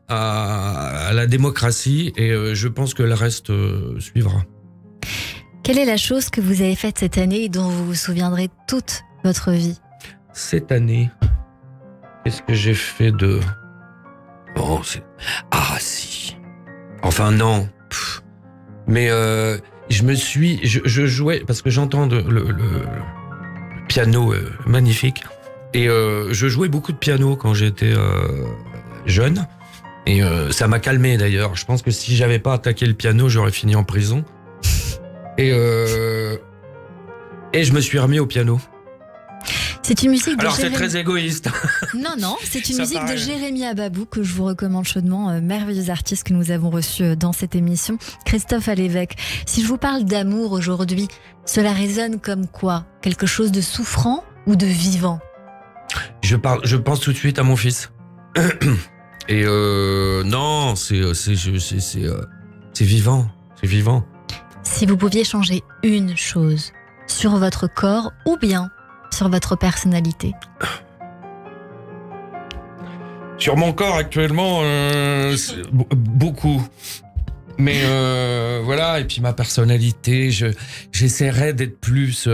[SPEAKER 3] à la démocratie, et je pense que le reste suivra.
[SPEAKER 2] Quelle est la chose que vous avez faite cette année et dont vous vous souviendrez toute votre vie? Cette année,
[SPEAKER 3] qu'est-ce que j'ai fait de... Oh, ah si. Enfin non. Mais je jouais, parce que j'entends le piano magnifique, et je jouais beaucoup de piano quand j'étais jeune, et ça m'a calmé d'ailleurs. Je pense que si j'avais pas attaqué le piano, j'aurais fini en prison. Et je me suis remis au piano.
[SPEAKER 2] C'est une musique de
[SPEAKER 3] Alors c'est très égoïste.
[SPEAKER 2] Non, c'est une musique
[SPEAKER 3] paraît...
[SPEAKER 2] de Jérémy Ababou que je vous recommande chaudement, merveilleux artiste que nous avons reçu dans cette émission. Christophe Alévèque, si je vous parle d'amour aujourd'hui, cela résonne comme quoi? Quelque chose de souffrant ou de vivant?
[SPEAKER 3] Je pense tout de suite à mon fils. Et non, c'est vivant, c'est vivant.
[SPEAKER 2] Si vous pouviez changer une chose sur votre corps ou bien sur votre personnalité?
[SPEAKER 3] Sur mon corps actuellement, beaucoup. Mais voilà, et puis ma personnalité, j'essaierai d'être plus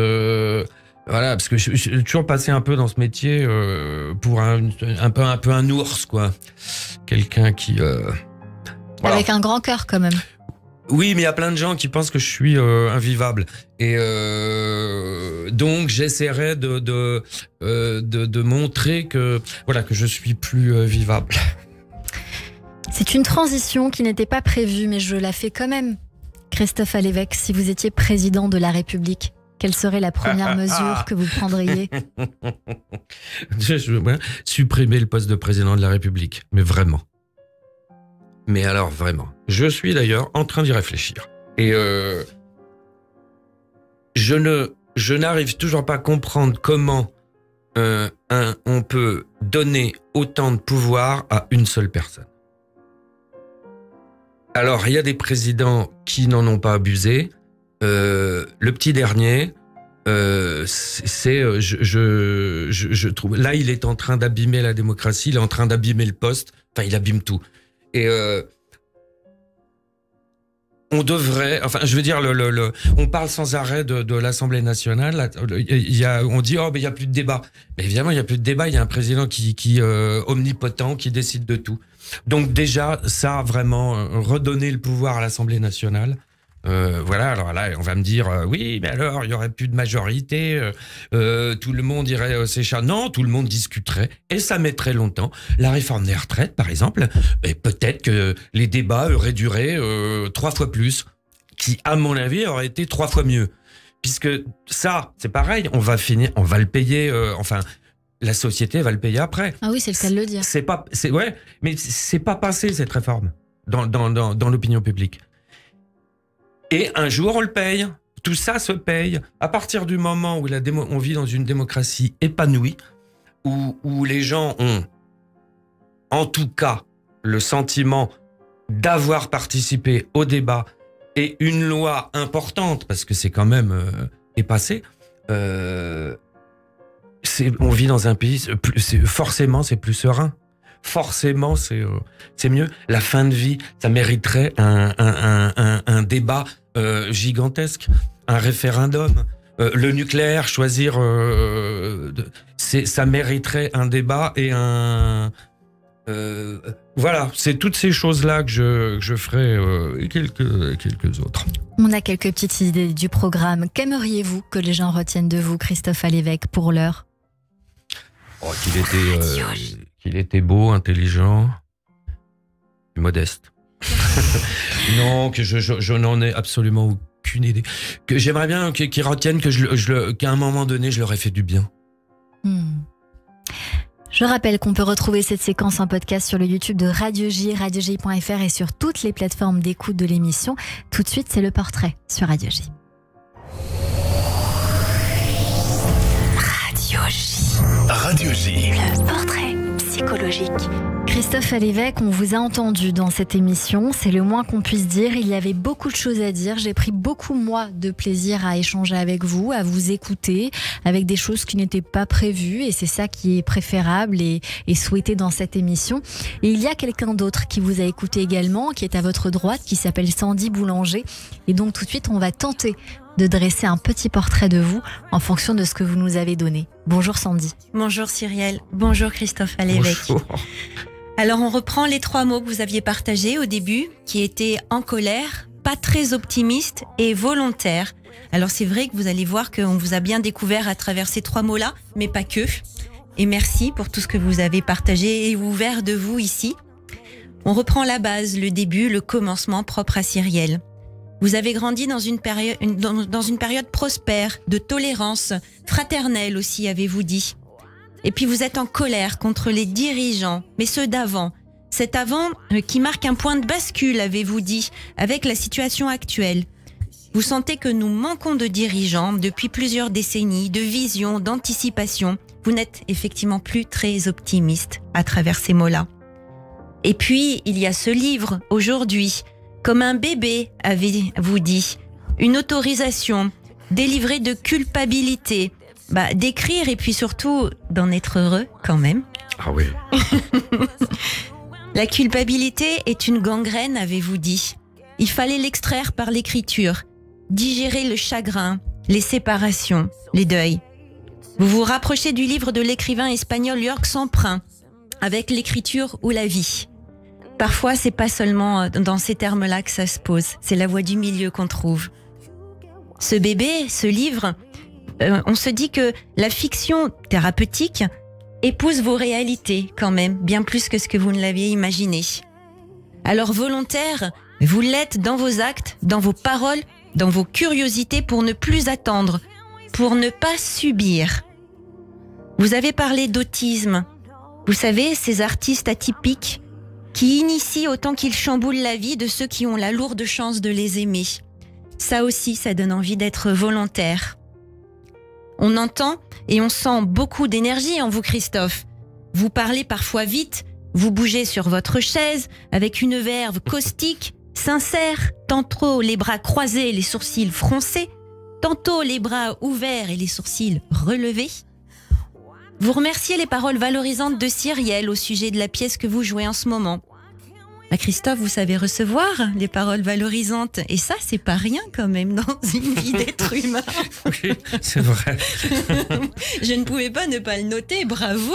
[SPEAKER 3] Voilà, parce que je suis toujours passé un peu dans ce métier pour un peu un ours, quoi. Quelqu'un qui... voilà.
[SPEAKER 2] Avec un grand cœur, quand même.
[SPEAKER 3] Oui, mais il y a plein de gens qui pensent que je suis invivable. Et donc, j'essaierai de montrer que je suis plus vivable.
[SPEAKER 2] C'est une transition qui n'était pas prévue, mais je la fais quand même. Christophe Alévèque, si vous étiez président de la République, quelle serait la première mesure que vous prendriez?
[SPEAKER 3] Supprimer le poste de président de la République. Mais vraiment. Mais alors, vraiment. Je suis d'ailleurs en train d'y réfléchir. Et je n'arrive toujours pas à comprendre comment on peut donner autant de pouvoir à une seule personne. Alors, il y a des présidents qui n'en ont pas abusé. Le petit dernier, je trouve... Là, il est en train d'abîmer la démocratie, il est en train d'abîmer le poste. Enfin, il abîme tout. Et on devrait... Enfin, je veux dire, on parle sans arrêt de l'Assemblée nationale. On dit, oh, mais il n'y a plus de débat. Mais évidemment, il n'y a plus de débat. Il y a un président qui omnipotent, qui décide de tout. Donc déjà, ça, vraiment, redonner le pouvoir à l'Assemblée nationale. Voilà, alors là, on va me dire, oui, mais alors, il n'y aurait plus de majorité, tout le monde irait s'échapper. Non, tout le monde discuterait, et ça mettrait longtemps. La réforme des retraites, par exemple, et peut-être que les débats auraient duré 3 fois plus, qui, à mon avis, aurait été 3 fois mieux. Puisque ça, c'est pareil, on va le payer, la société va le payer après.
[SPEAKER 2] Ah oui, c'est le cas de le dire.
[SPEAKER 3] Mais c'est pas passé, cette réforme, dans l'opinion publique. Et un jour, on le paye. Tout ça se paye. À partir du moment où on vit dans une démocratie épanouie, où les gens ont, en tout cas, le sentiment d'avoir participé au débat et une loi importante, parce que c'est quand même est passé, on vit dans un pays, forcément, c'est plus serein. Forcément, c'est mieux. La fin de vie, ça mériterait un débat gigantesque, un référendum. Le nucléaire, choisir, ça mériterait un débat et un... voilà, c'est toutes ces choses-là que je ferai et quelques autres.
[SPEAKER 2] On a quelques petites idées du programme. Qu'aimeriez-vous que les gens retiennent de vous, Christophe Alévèque, pour l'heure?
[SPEAKER 3] Qu'il était beau, intelligent et modeste. Non, que je n'en ai absolument aucune idée. Que j'aimerais bien qu'ils retiennent qu'à un moment donné, je leur ai fait du bien.
[SPEAKER 2] Je rappelle qu'on peut retrouver cette séquence en podcast sur le YouTube de Radio J, radioj.fr et sur toutes les plateformes d'écoute de l'émission. Tout de suite, c'est le portrait sur Radio J. Radio J.
[SPEAKER 1] Radio J.
[SPEAKER 2] Le portrait psychologique. Christophe Alévèque, on vous a entendu dans cette émission, c'est le moins qu'on puisse dire. Il y avait beaucoup de choses à dire. J'ai pris beaucoup, moi, de plaisir à échanger avec vous, à vous écouter, avec des choses qui n'étaient pas prévues. Et c'est ça qui est préférable et souhaité dans cette émission. Et il y a quelqu'un d'autre qui vous a écouté également, qui est à votre droite, qui s'appelle Sandy Boulanger. Et donc tout de suite, on va tenter de dresser un petit portrait de vous en fonction de ce que vous nous avez donné. Bonjour Sandy.
[SPEAKER 5] Bonjour Cyrielle. Bonjour Christophe Alévèque.
[SPEAKER 3] Bonjour.
[SPEAKER 5] Alors on reprend les 3 mots que vous aviez partagés au début, qui étaient en colère, pas très optimiste et volontaire. Alors c'est vrai que vous allez voir qu'on vous a bien découvert à travers ces 3 mots-là, mais pas que. Et merci pour tout ce que vous avez partagé et ouvert de vous ici. On reprend la base, le début, le commencement propre à Cyrielle. Vous avez grandi dans une période prospère, de tolérance, fraternelle aussi, avez-vous dit. Et puis vous êtes en colère contre les dirigeants, mais ceux d'avant. Cet avant qui marque un point de bascule, avez-vous dit, avec la situation actuelle. Vous sentez que nous manquons de dirigeants depuis plusieurs décennies, de vision, d'anticipation. Vous n'êtes effectivement plus très optimiste à travers ces mots-là. Et puis, il y a ce livre, aujourd'hui, comme un bébé, avez-vous dit, une autorisation, délivrée de culpabilité, d'écrire et puis surtout d'en être heureux quand même.
[SPEAKER 3] Ah oui.
[SPEAKER 5] La culpabilité est une gangrène, avez-vous dit. Il fallait l'extraire par l'écriture, digérer le chagrin, les séparations, les deuils. Vous vous rapprochez du livre de l'écrivain espagnol Jorge Semprún, avec l'écriture ou la vie. Parfois, c'est pas seulement dans ces termes-là que ça se pose, c'est la voie du milieu qu'on trouve. Ce bébé, ce livre, on se dit que la fiction thérapeutique épouse vos réalités quand même, bien plus que ce que vous ne l'aviez imaginé. Alors volontaire, vous l'êtes dans vos actes, dans vos paroles, dans vos curiosités pour ne plus attendre, pour ne pas subir. Vous avez parlé d'autisme. Vous savez, ces artistes atypiques qui initient autant qu'ils chamboulent la vie de ceux qui ont la lourde chance de les aimer. Ça aussi, ça donne envie d'être volontaire. On entend et on sent beaucoup d'énergie en vous, Christophe. Vous parlez parfois vite, vous bougez sur votre chaise avec une verve caustique, sincère, tantôt les bras croisés et les sourcils froncés, tantôt les bras ouverts et les sourcils relevés. Vous remerciez les paroles valorisantes de Cyrielle au sujet de la pièce que vous jouez en ce moment. Christophe, vous savez recevoir les paroles valorisantes. Et ça, c'est pas rien quand même dans une vie d'être humain.
[SPEAKER 3] Oui, c'est vrai.
[SPEAKER 5] Je ne pouvais pas ne pas le noter, bravo.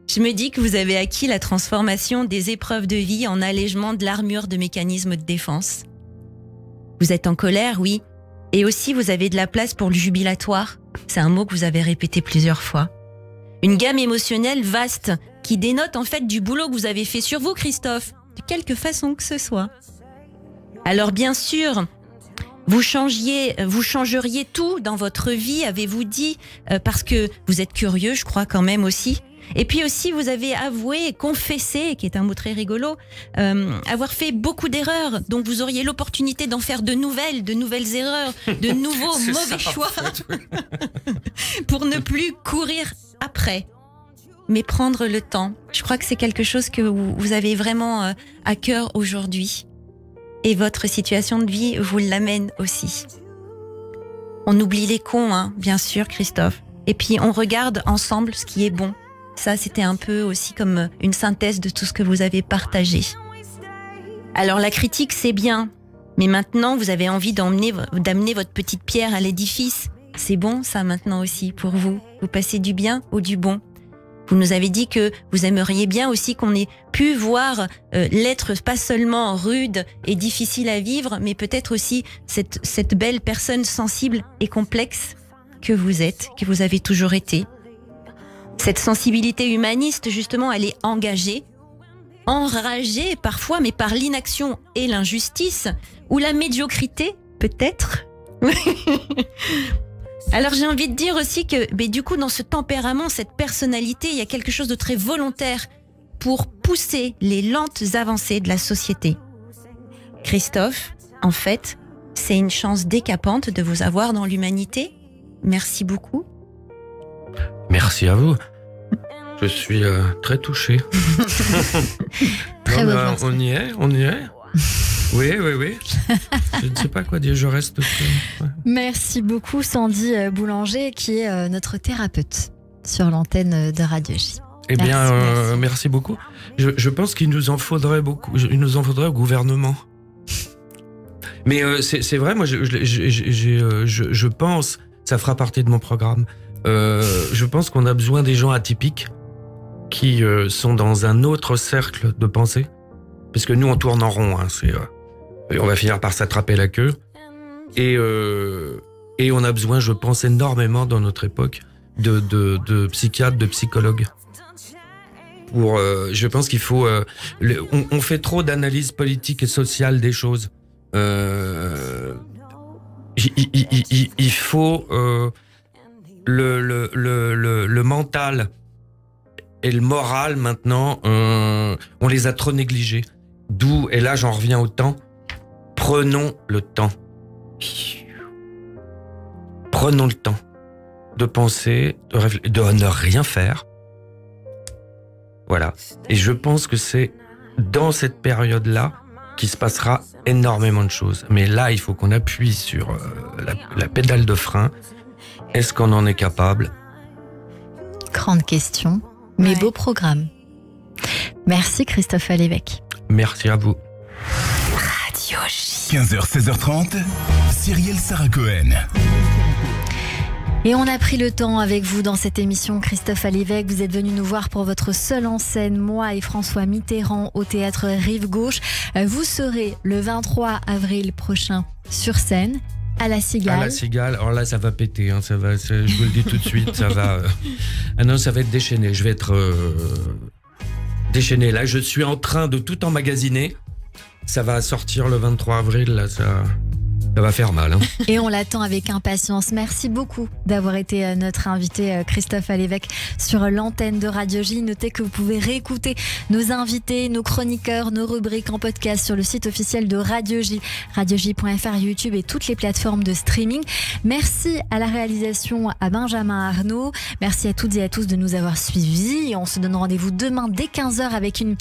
[SPEAKER 5] Je me dis que vous avez acquis la transformation des épreuves de vie en allègement de l'armure de mécanismes de défense. Vous êtes en colère, oui. Et aussi, vous avez de la place pour le jubilatoire. C'est un mot que vous avez répété plusieurs fois. Une gamme émotionnelle vaste qui dénote en fait du boulot que vous avez fait sur vous, Christophe, de quelque façon que ce soit. Alors bien sûr, vous changeriez tout dans votre vie, avez-vous dit, parce que vous êtes curieux, je crois quand même aussi. Et puis aussi, vous avez avoué, confessé, qui est un mot très rigolo, avoir fait beaucoup d'erreurs. Donc vous auriez l'opportunité d'en faire de nouvelles erreurs, de nouveaux mauvais choix, pour ne plus courir après, mais prendre le temps. Je crois que c'est quelque chose que vous avez vraiment à cœur aujourd'hui. Et votre situation de vie vous l'amène aussi. On oublie les cons, hein, bien sûr, Christophe. Et puis on regarde ensemble ce qui est bon. Ça, c'était un peu aussi comme une synthèse de tout ce que vous avez partagé. Alors la critique, c'est bien. Mais maintenant, vous avez envie d'amener votre petite pierre à l'édifice. C'est bon, ça, maintenant aussi, pour vous. Vous passez du bien ou du bon. Vous nous avez dit que vous aimeriez bien aussi qu'on ait pu voir l'être pas seulement rude et difficile à vivre, mais peut-être aussi cette belle personne sensible et complexe que vous êtes, que vous avez toujours été. Cette sensibilité humaniste, justement, elle est engagée, enragée parfois, mais par l'inaction et l'injustice, ou la médiocrité, peut-être. Alors j'ai envie de dire aussi que du coup dans ce tempérament, cette personnalité, il y a quelque chose de très volontaire pour pousser les lentes avancées de la société. Christophe, en fait, c'est une chance décapante de vous avoir dans l'humanité. Merci beaucoup.
[SPEAKER 3] Merci à vous. Je suis très touché.
[SPEAKER 2] Très
[SPEAKER 3] non, on y est. Oui. Je ne sais pas quoi dire, je reste... Ouais.
[SPEAKER 2] Merci beaucoup Sandy Boulanger, qui est notre thérapeute sur l'antenne de Radio J.
[SPEAKER 3] Eh bien, merci beaucoup. Je pense qu'il nous en faudrait beaucoup. Il nous en faudrait au gouvernement. Mais c'est vrai, moi, je pense, ça fera partie de mon programme, je pense qu'on a besoin des gens atypiques qui sont dans un autre cercle de pensée. Parce que nous, on tourne en rond. Hein, on va finir par s'attraper la queue. Et on a besoin, je pense, énormément dans notre époque de psychiatres, de psychologues. Je pense qu'il faut... on fait trop d'analyse politique et sociale des choses. Il faut le mental et le moral, maintenant, on les a trop négligés. D'où, et là j'en reviens au temps, prenons le temps. Prenons le temps de penser, de ne rien faire. Voilà. Et je pense que c'est dans cette période-là qu'il se passera énormément de choses. Mais là, il faut qu'on appuie sur la pédale de frein. Est-ce qu'on en est capable?
[SPEAKER 2] Grande question, mais beau programme. Merci Christophe Alévèque.
[SPEAKER 3] Merci à vous.
[SPEAKER 1] Radio J. 15h, 16h30, Cyrielle Sarah Cohen.
[SPEAKER 2] Et on a pris le temps avec vous dans cette émission. Christophe Alévèque, vous êtes venu nous voir pour votre seul en scène, moi et François Mitterrand, au théâtre Rive Gauche. Vous serez le 23 avril prochain sur scène. À la Cigale.
[SPEAKER 3] À la Cigale, alors là ça va péter, hein, je vous le dis tout de suite, ça va. Ah non, ça va être déchaîné, je vais être déchaîné. Là, je suis en train de tout emmagasiner. Ça va sortir le 23 avril, là, ça va faire mal. Hein.
[SPEAKER 2] Et on l'attend avec impatience. Merci beaucoup d'avoir été notre invité, Christophe Alévèque, sur l'antenne de Radio J. Notez que vous pouvez réécouter nos invités, nos chroniqueurs, nos rubriques en podcast sur le site officiel de Radio J, radioj.fr, YouTube et toutes les plateformes de streaming. Merci à la réalisation à Benjamin Arnaud. Merci à toutes et à tous de nous avoir suivis. On se donne rendez-vous demain dès 15h avec une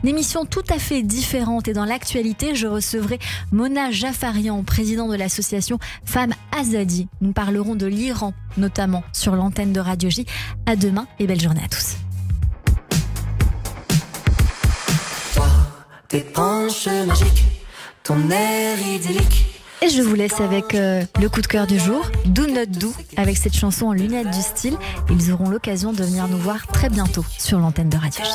[SPEAKER 2] émission tout à fait différente. Et dans l'actualité, je recevrai Mona Jafarian, présidente de l'association Femmes Azadi. Nous parlerons de l'Iran, notamment sur l'antenne de Radio J. À demain et belle journée à tous.
[SPEAKER 7] Toi, tes tranches magiques, ton air idyllique.
[SPEAKER 2] Et je vous laisse avec le coup de cœur du jour, Do Not Do, avec cette chanson en lunettes du style. Ils auront l'occasion de venir nous voir très bientôt sur l'antenne de Radio J.